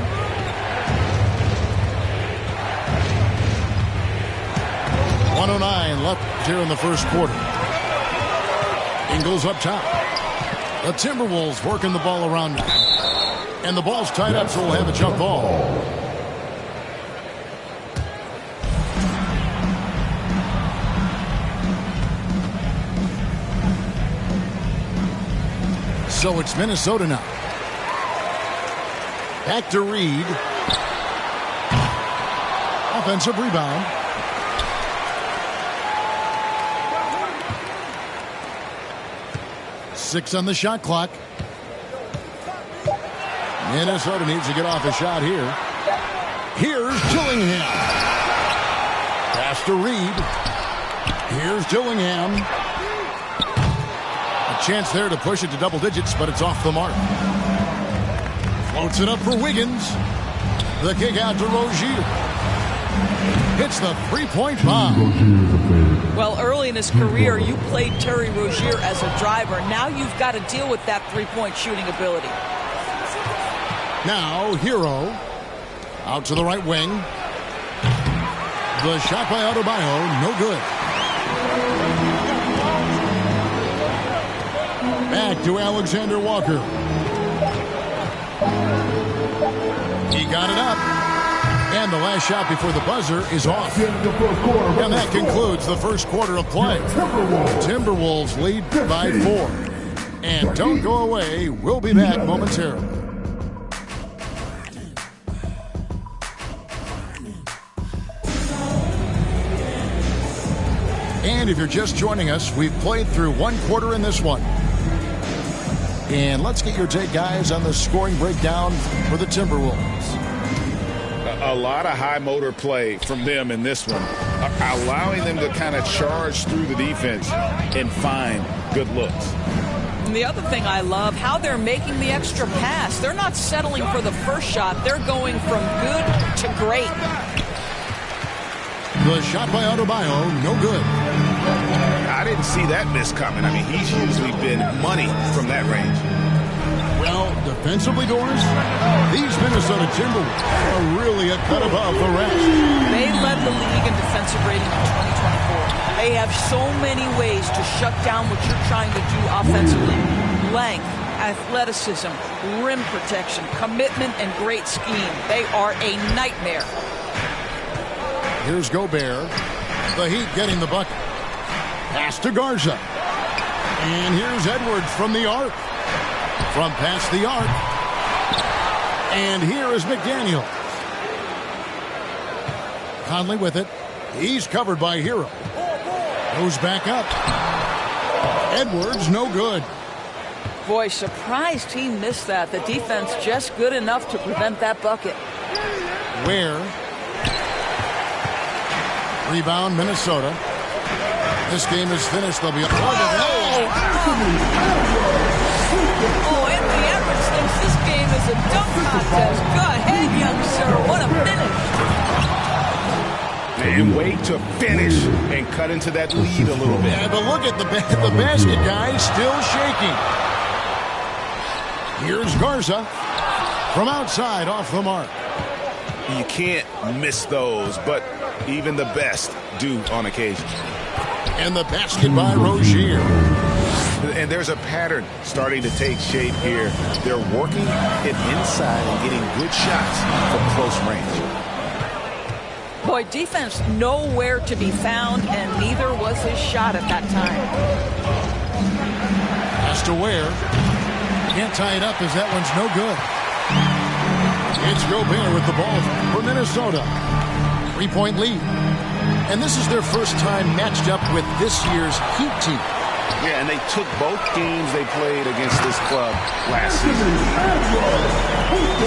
.109 left here in the first quarter. Ingles up top. The Timberwolves working the ball around now. And the ball's tied up, so we'll have a jump ball. So it's Minnesota now. Back to Reed. Offensive rebound. Six on the shot clock. Minnesota needs to get off a shot here. Here's Dillingham. Pass to Reed. Here's Dillingham. A chance there to push it to double digits, but it's off the mark. Floats it up for Wiggins. The kick out to Rozier. Hits the three-point bomb. Well, early in his career, you played Terry Rozier as a driver. Now you've got to deal with that three-point shooting ability. Now, Hero. Out to the right wing. The shot by Adebayo, no good. Back to Alexander Walker. He got it up. And the last shot before the buzzer is off. And that concludes the first quarter of play. Timberwolves lead by 4. And don't go away. We'll be back momentarily. And if you're just joining us, we've played through one quarter in this one. And let's get your take, guys, on the scoring breakdown for the Timberwolves. A lot of high motor play from them in this one, allowing them to kind of charge through the defense and find good looks. And the other thing I love, how they're making the extra pass. They're not settling for the first shot. They're going from good to great. The shot by Adebayo, no good. I didn't see that miss coming. I mean, he's usually been money from that range. Well, defensively, Doris, these Minnesota Timberwolves are really a cut above the rest. They led the league in defensive rating in 2024. They have so many ways to shut down what you're trying to do offensively. Length, athleticism, rim protection, commitment, and great scheme. They are a nightmare. Here's Gobert. The Heat getting the bucket. Pass to Garza. And here's Edwards from the arc. From past the arc. And here is McDaniel. Conley with it. He's covered by Hero. Goes back up. Edwards, no good. Boy, surprised he missed that. The defense just good enough to prevent that bucket. Where? Rebound, Minnesota. This game is finished. They'll be up. Oh, Anthony Edwards thinks this game is a dunk contest. Go ahead, young sir. What a finish. And wait to finish and cut into that lead a little bit. Yeah, but look at the basket, guys. Still shaking. Here's Garza. From outside, off the mark. You can't miss those, but even the best do on occasion. And the basket by Rozier. And there's a pattern starting to take shape here. They're working it inside and getting good shots from close range. Boy, defense nowhere to be found, and neither was his shot at that time. Has to Ware. Can't tie it up as that one's no good. It's Gobert with the ball for Minnesota. 3-point lead. And this is their first time matched up with this year's Heat team. Yeah, and they took both games they played against this club last season.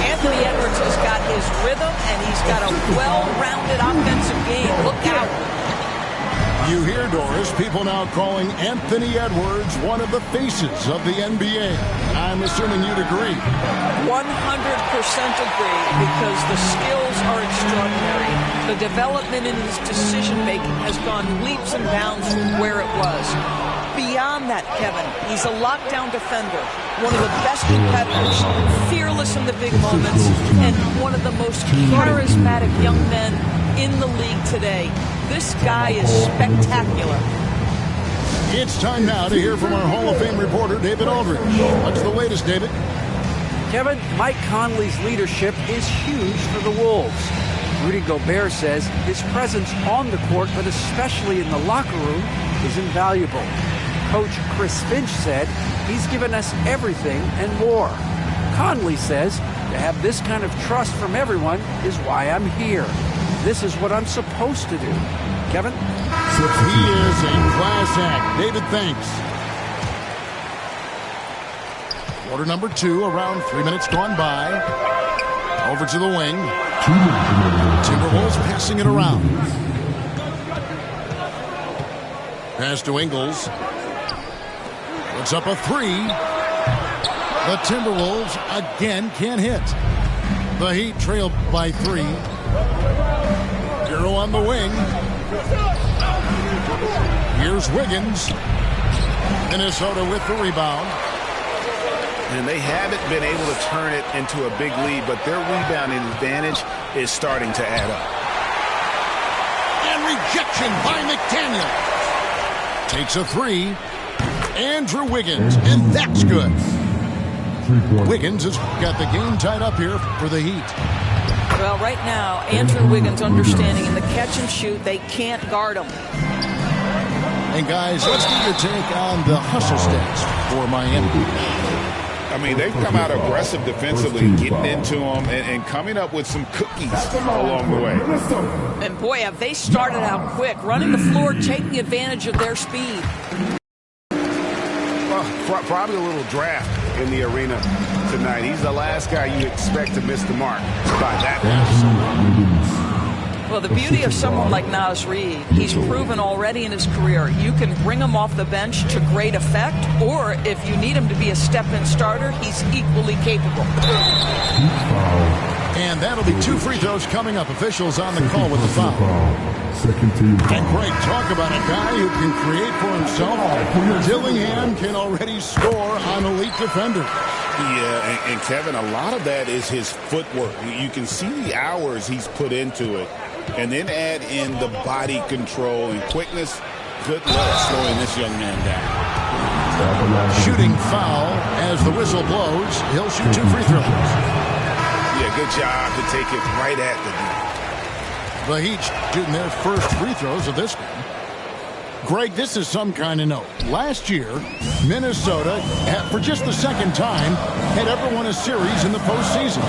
Anthony Edwards has got his rhythm, and he's got a well-rounded offensive game. Look out. You hear, Doris, people now calling Anthony Edwards one of the faces of the NBA. I'm assuming you'd agree. 100% agree, because the skills are extraordinary. The development in his decision-making has gone leaps and bounds from where it was. Beyond that, Kevin, he's a lockdown defender, one of the best competitors, fearless in the big moments, and one of the most charismatic young men in the league today. This guy is spectacular. It's time now to hear from our Hall of Fame reporter, David Aldridge. What's the latest, David? Kevin, Mike Conley's leadership is huge for the Wolves. Rudy Gobert says his presence on the court, but especially in the locker room, is invaluable. Coach Chris Finch said he's given us everything and more. Conley says to have this kind of trust from everyone is why I'm here. This is what I'm supposed to do. Kevin? He is a class act. David, thanks. Quarter number 2, around 3 minutes gone by. Over to the wing. Timberwolves passing it around. Pass to Ingles. Puts up a 3. The Timberwolves again can't hit. The Heat trail by 3. Hero on the wing. Here's Wiggins. Minnesota with the rebound. And they haven't been able to turn it into a big lead, but their rebounding advantage is starting to add up. And rejection by McDaniel. Takes a 3. Andrew Wiggins, and that's good. Wiggins has got the game tied up here for the Heat. Well, right now, Andrew Wiggins understanding in the catch and shoot, they can't guard him. And guys, let's get your take on the hustle stats for Miami. I mean, they've come out aggressive defensively, getting into them and coming up with some cookies along the way. And boy, have they started out quick, running the floor, taking advantage of their speed. Well, probably a little draft in the arena tonight. He's the last guy you expect to miss the mark by that much. Well, the beauty of someone like Naz Reid, he's proven already in his career, you can bring him off the bench to great effect, or if you need him to be a step-in starter, he's equally capable. And that'll be 2 free throws coming up. Officials on the call with the foul. And Greg, talk about a guy who can create for himself. Dillingham can already score on elite defenders. Yeah, and Kevin, a lot of that is his footwork. You can see the hours he's put into it. And then add in the body control and quickness. Good luck slowing this young man down. Shooting foul as the whistle blows. He'll shoot 2 free throws. Yeah, good job to take it right at the The Heat shooting their first free throws of this game. Greg, this is some kind of note. Last year, Minnesota, for just the second time, had ever won a series in the postseason.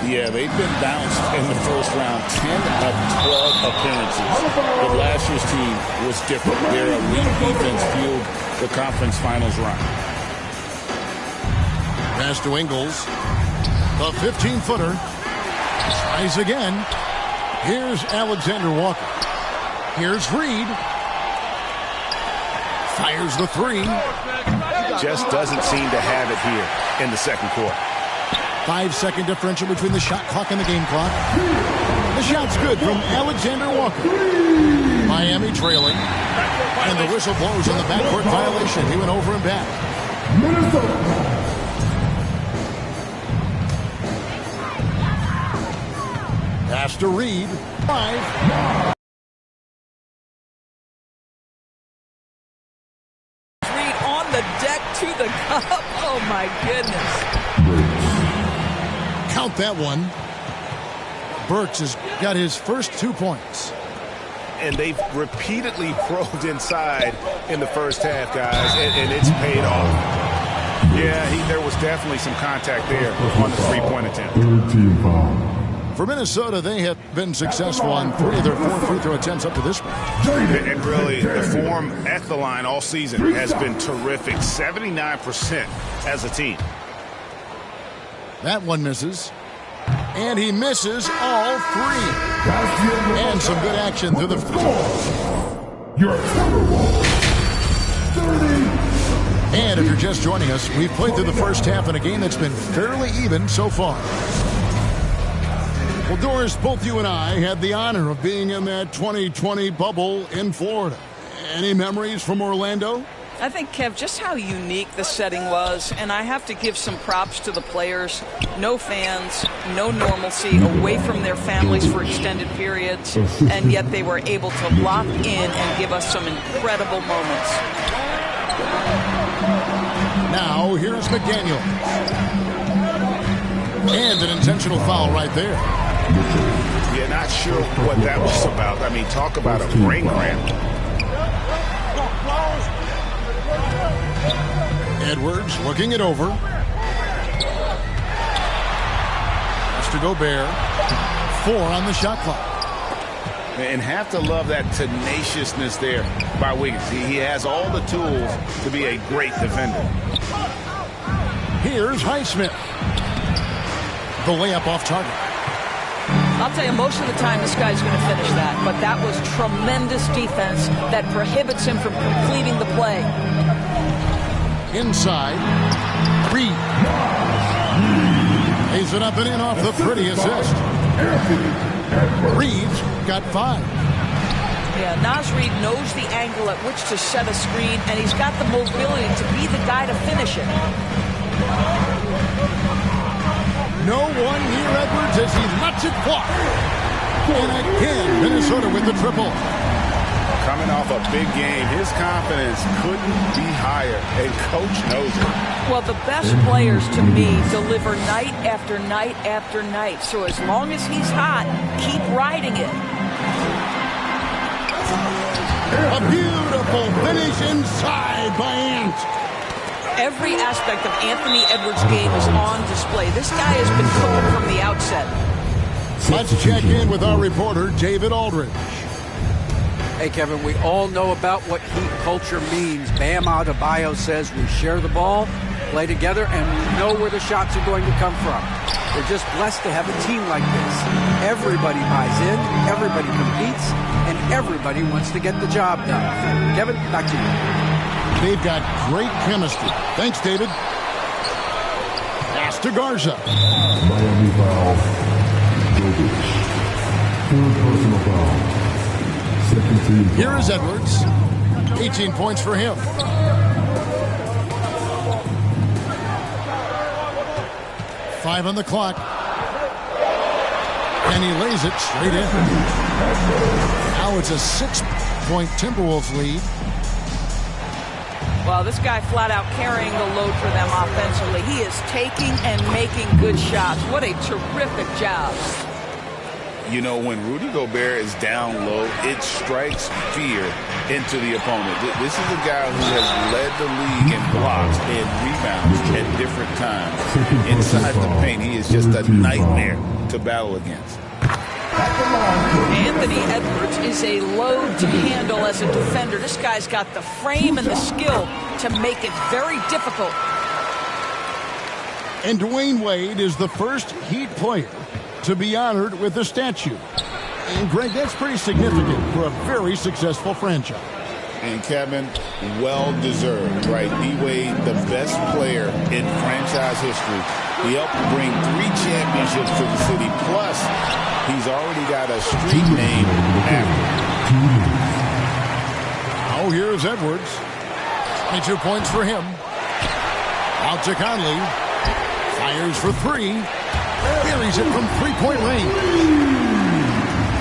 Yeah, they've been bounced in the first round, 10 of 12 appearances. But last year's team was different. Their elite defense fueled the conference finals run. Pass to Ingles. The 15-footer. Tries again. Here's Alexander Walker. Here's Reed. Fires the 3. Just doesn't seem to have it here in the second quarter. 5-second differential between the shot clock and the game clock. The shot's good from Alexander Walker. Miami trailing. And the whistle blows on the backcourt violation. He went over and back. Pass to Reed. 5. To the cup. Oh, my goodness. Count that one. Burks has got his first 2 points. And they've repeatedly probed inside in the first half, guys, and it's paid off. Yeah, there was definitely some contact there on the 3-point attempt. For Minnesota, they have been successful on 3 of their 4 free throw attempts up to this point. And really, the form at the line all season has been terrific. 79% as a team. That one misses. And he misses all 3. And some good action through the... And if you're just joining us, we've played through the first half in a game that's been fairly even so far. Well, Doris, both you and I had the honor of being in that 2020 bubble in Florida. Any memories from Orlando? I think, Kev, just how unique the setting was, and I have to give some props to the players. No fans, no normalcy, away from their families for extended periods, and yet they were able to lock in and give us some incredible moments. Now, here's McDaniel. And an intentional foul right there. Yeah, not sure what that was about. I mean, talk about a brain cramp. Edwards looking it over. Mr. Gobert. 4 on the shot clock. And have to love that tenaciousness there by Wiggins. He has all the tools to be a great defender. Here's Highsmith. The layup off target. I'll tell you, most of the time this guy's going to finish that, but that was tremendous defense that prohibits him from completing the play. Inside. Reed. Lays it up and in off the pretty assist. Reed's got 5. Yeah, Naz Reid knows the angle at which to set a screen, and he's got the mobility to be the guy to finish it. No one near Edwards as he lets it fly. And again, Minnesota with the triple. Coming off a big game, his confidence couldn't be higher, and Coach knows it. Well, the best players, to me, deliver night after night after night. So as long as he's hot, keep riding it. A beautiful finish inside by Ant. Every aspect of Anthony Edwards' game is on display. This guy has been cooking from the outset. Let's check in with our reporter, David Aldridge. Hey, Kevin, we all know about what Heat culture means. Bam Adebayo says we share the ball, play together, and we know where the shots are going to come from. We're just blessed to have a team like this. Everybody buys in, everybody competes, and everybody wants to get the job done. Kevin, back to you. They've got great chemistry. Thanks, David. Pass to Garza. Miami foul. Jokic. 3rd personal foul. Second team foul. Here is Edwards. 18 points for him. Five on the clock. And he lays it straight in. Now it's a 6-point Timberwolves lead. Well, this guy flat out carrying the load for them offensively. He is taking and making good shots. What a terrific job. You know, when Rudy Gobert is down low, it strikes fear into the opponent. This is a guy who has led the league in blocks and rebounds at different times. Inside the paint, he is just a nightmare to battle against. Anthony Edwards is a load to handle as a defender. This guy's got the frame and the skill to make it very difficult. And Dwayne Wade is the first Heat player to be honored with a statue. And Greg, that's pretty significant for a very successful franchise. And Kevin, well-deserved, right? D-Wade, the best player in franchise history. He helped bring 3 championships to the city. Plus, he's already got a street name after him. Now here's Edwards. 22 points for him. Out to Conley. Fires for 3. Buries it from 3-point range.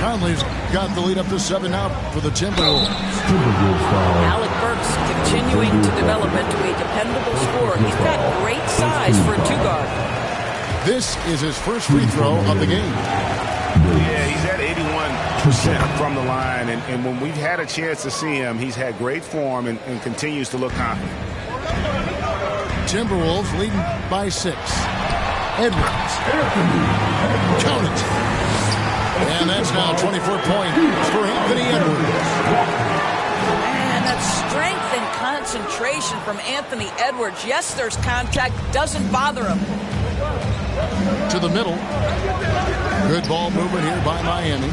Conley's got the lead up to 7 now for the Timberwolves. Alec Burks continuing to develop into a dependable scorer. He's got great size for a 2-guard. This is his first free throw of the game. Yeah, he's at 81% from the line, and when we've had a chance to see him, he's had great form and continues to look confident. Timberwolves leading by 6. Edwards. Count it. And that's now 24 points for Anthony Edwards. And that strength and concentration from Anthony Edwards. Yes, there's contact. Doesn't bother him. To the middle. Good ball movement here by Miami.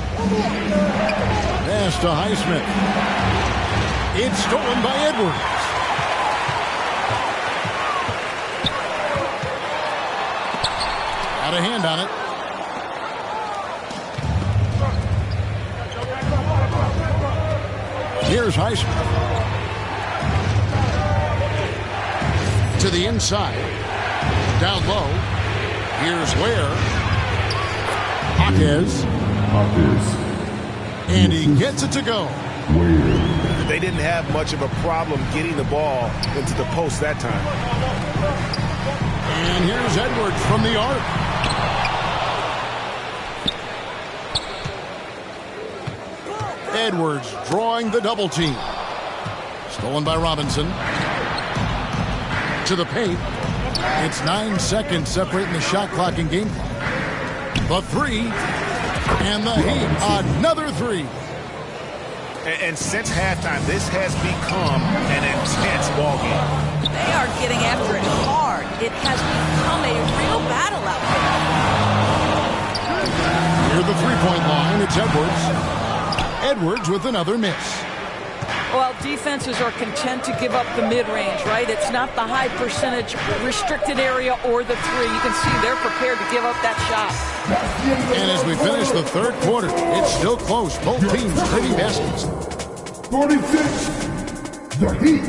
Pass to Highsmith. It's stolen by Edwards. Got a hand on it. Here's Highsmith. To the inside. Down low. Here's Ware. Hawkes. And he gets it to go. They didn't have much of a problem getting the ball into the post that time. And here's Edwards from the arc. Edwards drawing the double team. Stolen by Robinson. To the paint. It's 9 seconds separating the shot clock and game clock. The three. And the Heat. Another three. And since halftime, this has become an intense ball game. They are getting after it hard. It has become a real battle out there. Near the three-point line, it's Edwards. Edwards with another miss. Well, defenses are content to give up the mid-range, right? It's not the high percentage restricted area or the three. You can see they're prepared to give up that shot. And as we finish the third quarter, it's still close. Both teams trading baskets. 46. The Heat.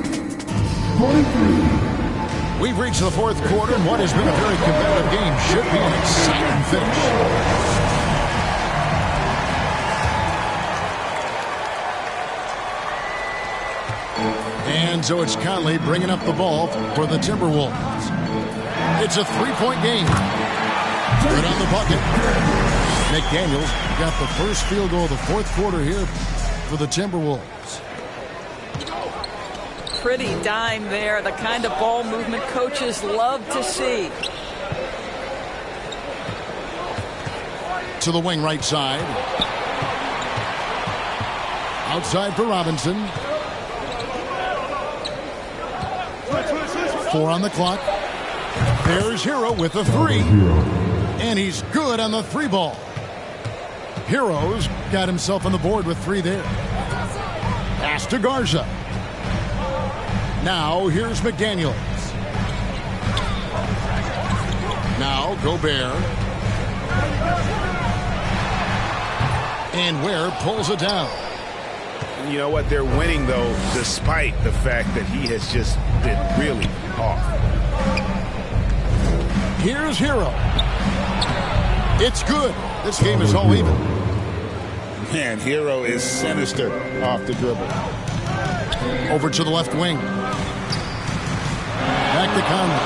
43. We've reached the fourth quarter, and what has been a very competitive game should be an exciting finish. And so it's Conley bringing up the ball for the Timberwolves. It's a three-point game. Good on the bucket. McDaniels got the first field goal of the fourth quarter here for the Timberwolves. Pretty dime there, the kind of ball movement coaches love to see. To the wing right side. Outside for Robinson. 4 on the clock. There's Hero with a three. And he's good on the three ball. Hero's got himself on the board with 3 there. Pass to Garza. Now here's McDaniels. Now Gobert. And Ware pulls it down. You know what? They're winning, though, despite the fact that he has just been really off. Here's Hero. It's good. This game is all even. Man, Hero is sinister off the dribble. Over to the left wing. Back to Conley.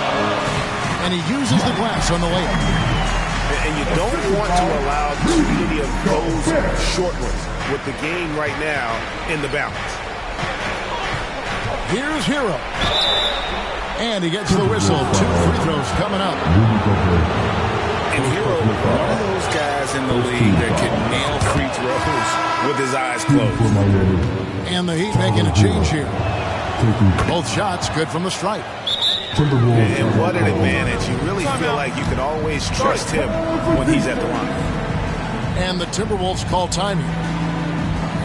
And he uses the glass on the layup. And you don't want to allow too many of those short ones with the game right now in the balance. Here's Hero. And he gets the whistle. 2 free throws coming up. And Hero, one of those guys in the league that can nail free throws with his eyes closed. And the Heat making a change here. Both shots good from the stripe. And what an advantage. You really feel like you can always trust him when he's at the line. And the Timberwolves call time here.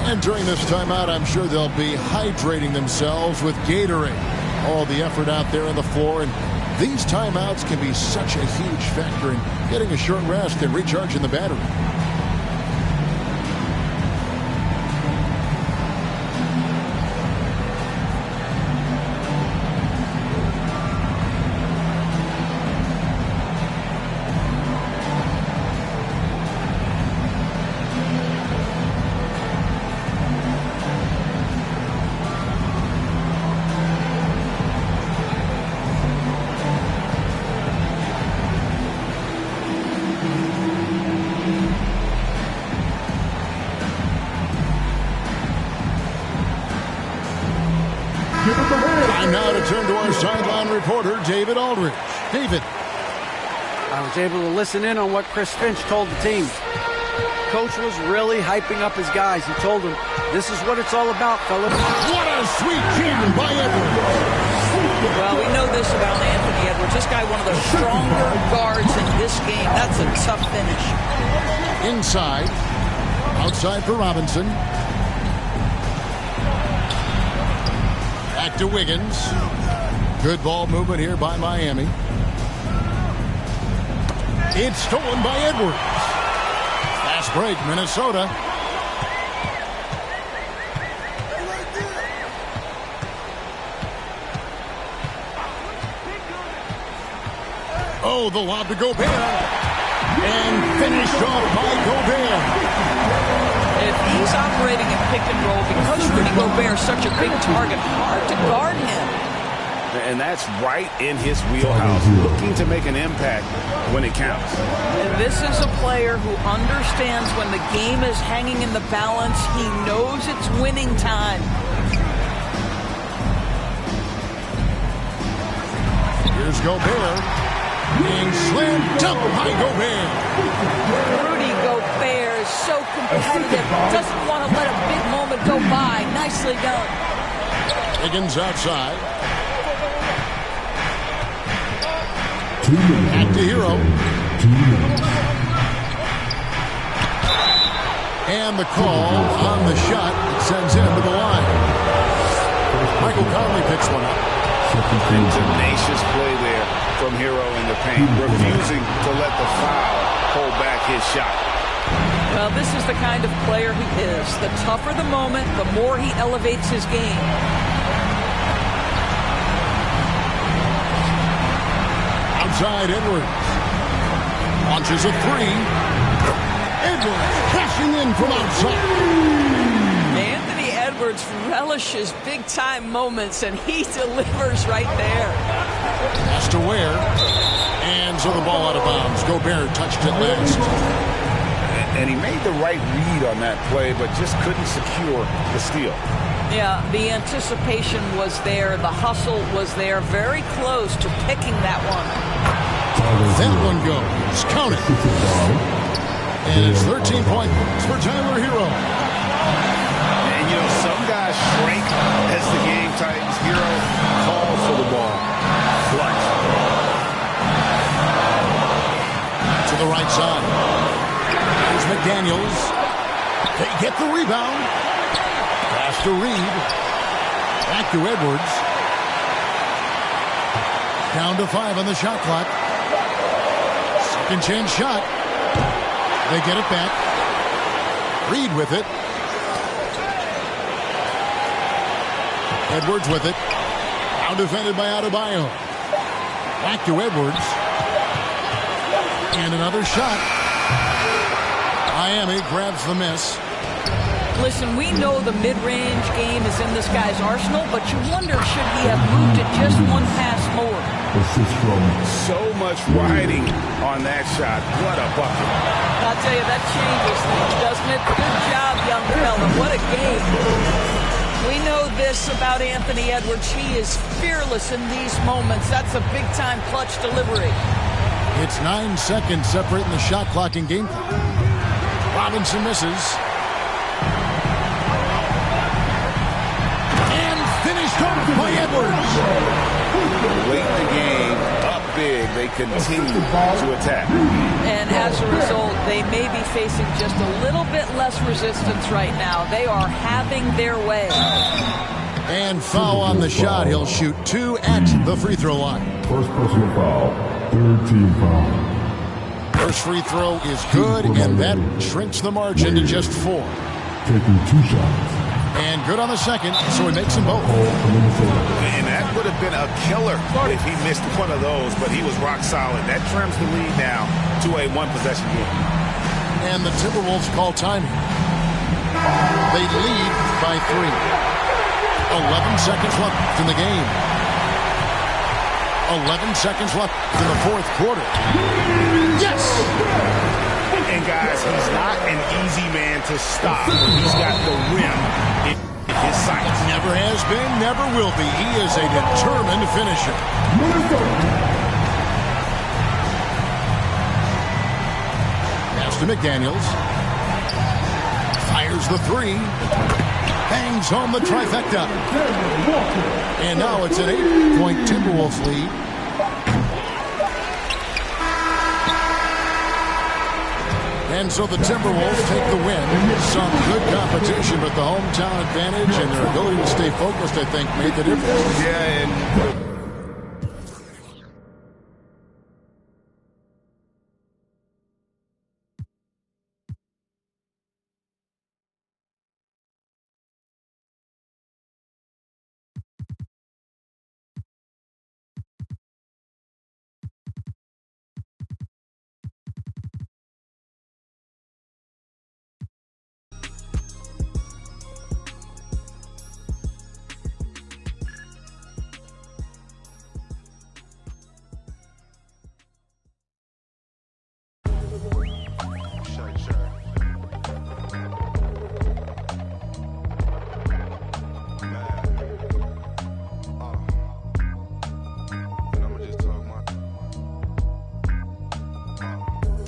And during this timeout, I'm sure they'll be hydrating themselves with Gatorade. All the effort out there on the floor. And these timeouts can be such a huge factor in getting a short rest and recharging the battery. Time now to turn to our sideline reporter, David Aldridge. David. I was able to listen in on what Chris Finch told the team. Coach was really hyping up his guys. He told them, this is what it's all about, fellas. What a sweet jam by Edwards. Well, we know this about Anthony Edwards. This guy, one of the stronger guards in this game. That's a tough finish. Inside. Outside for Robinson. Back to Wiggins. Good ball movement here by Miami. It's stolen by Edwards. Fast break, Minnesota. Oh, the lob to Gobert. And finished off by Gobert. If he's operating in pick and roll, because Rudy Gobert is such a big target, hard to guard him. And that's right in his wheelhouse, looking to make an impact when it counts. And this is a player who understands when the game is hanging in the balance. He knows it's winning time. Here's Gobert. Being slammed dunk by Gobert. Rudy Gobert is so competitive. Doesn't want to let a big moment go by. Nicely done. Higgins outside. Back to Hero. And the call on the shot sends him to the line. Michael Conley picks one up. And tenacious play there from Hero in the paint, refusing to let the foul hold back his shot. Well, this is the kind of player he is. The tougher the moment, the more he elevates his game. Outside Edwards. Launches a three. Edwards crashing in from outside. Anthony Edwards relishes big-time moments, and he delivers right there. Pass to Ware. And so the ball out of bounds. Gobert touched it last. And he made the right read on that play, but just couldn't secure the steal. Yeah, the anticipation was there. The hustle was there. Very close to picking that one. That one goes. Count it. And it's 13 points for Tyler Hero. And, you know, some guys shrink as the game tightens. Hero calls for the ball. Clutch. To the right side. Here's McDaniels. They get the rebound. Pass to Reed. Back to Edwards. Down to 5 on the shot clock. Second chance shot. They get it back. Reed with it. Edwards with it. Now defended by Adebayo. Back to Edwards. And another shot. Miami grabs the miss. Listen, we know the mid-range game is in this guy's arsenal, but you wonder, should he have moved it just one pass more? So much riding on that shot. What a bucket. I'll tell you, that changes things, doesn't it? Good job, young fella. What a game. We know this about Anthony Edwards. He is fearless in these moments. That's a big-time clutch delivery. It's 9 seconds separating the shot clock and game clock. Robinson misses. And finished off by Edwards. Late in the game, up big, they continue to attack. And as a result, they may be facing just a little bit less resistance right now. They are having their way. And foul on the shot. He'll shoot 2 at the free throw line. First personal foul. Third team foul. First free throw is good, and that shrinks the margin to just 4. Taking 2 shots. And good on the second, so he makes them both. And that would have been a killer if he missed one of those, but he was rock solid. That trims the lead now to a 1-possession game. And the Timberwolves call timing. They lead by 3. 11 seconds left in the game. 11 seconds left in the fourth quarter. Yes! And guys, he's not an easy man to stop. He's got the rim in his sights. Never has been, never will be. He is a determined finisher. Pass to McDaniels. Here's the three. Hangs home the trifecta. And now it's an 8-point Timberwolves lead. And so the Timberwolves take the win. Some good competition, but the hometown advantage and their ability to stay focused, I think, made the difference. Yeah, and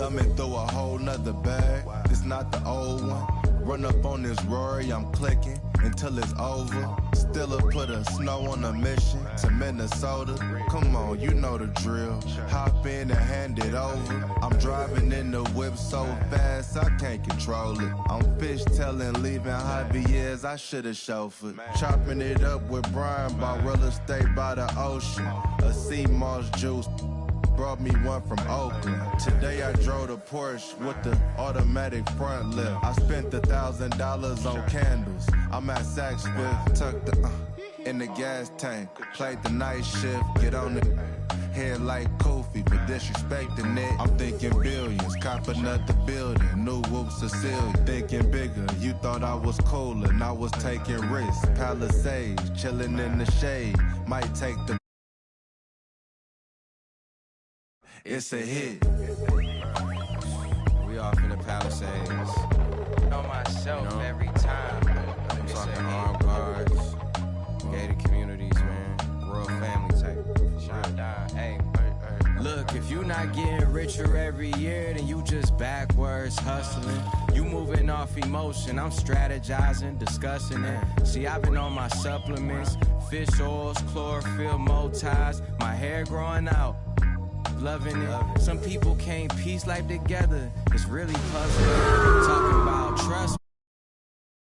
thumbing through a whole nother bag. It's not the old one. Run up on this Rory, I'm clicking until it's over. Still put a snow on a mission to Minnesota. Come on, you know the drill. Hop in and hand it over. I'm driving in the whip so fast I can't control it. I'm fishtailing, leaving Javier's, I should've chauffeured. Chopping it up with Brian, bought real estate by the ocean. A sea moss juice. Brought me one from Oakland. Today I drove the Porsche with the automatic front lift. I spent $1,000 on candles. I'm at Saks Fifth, tucked in the gas tank. Played the night shift, get on the head like Kofi, but disrespecting it. I'm thinking billions, copping up the building. New whoop Cecilia, thinking bigger. You thought I was cool and I was taking risks. Palisades, chilling in the shade. Might take the it's a hit. We off in the Palisades. On myself, you know, every time. I'm talking armed guards, gated communities, man. Royal family type. Shine down. Hey. Look, if you not getting richer every year, then you just backwards hustling. You moving off emotion, I'm strategizing, discussing it. See, I've been on my supplements, fish oils, chlorophyll, motives, my hair growing out. Loving it. Some people can't piece life together. It's really puzzling. Talking about trust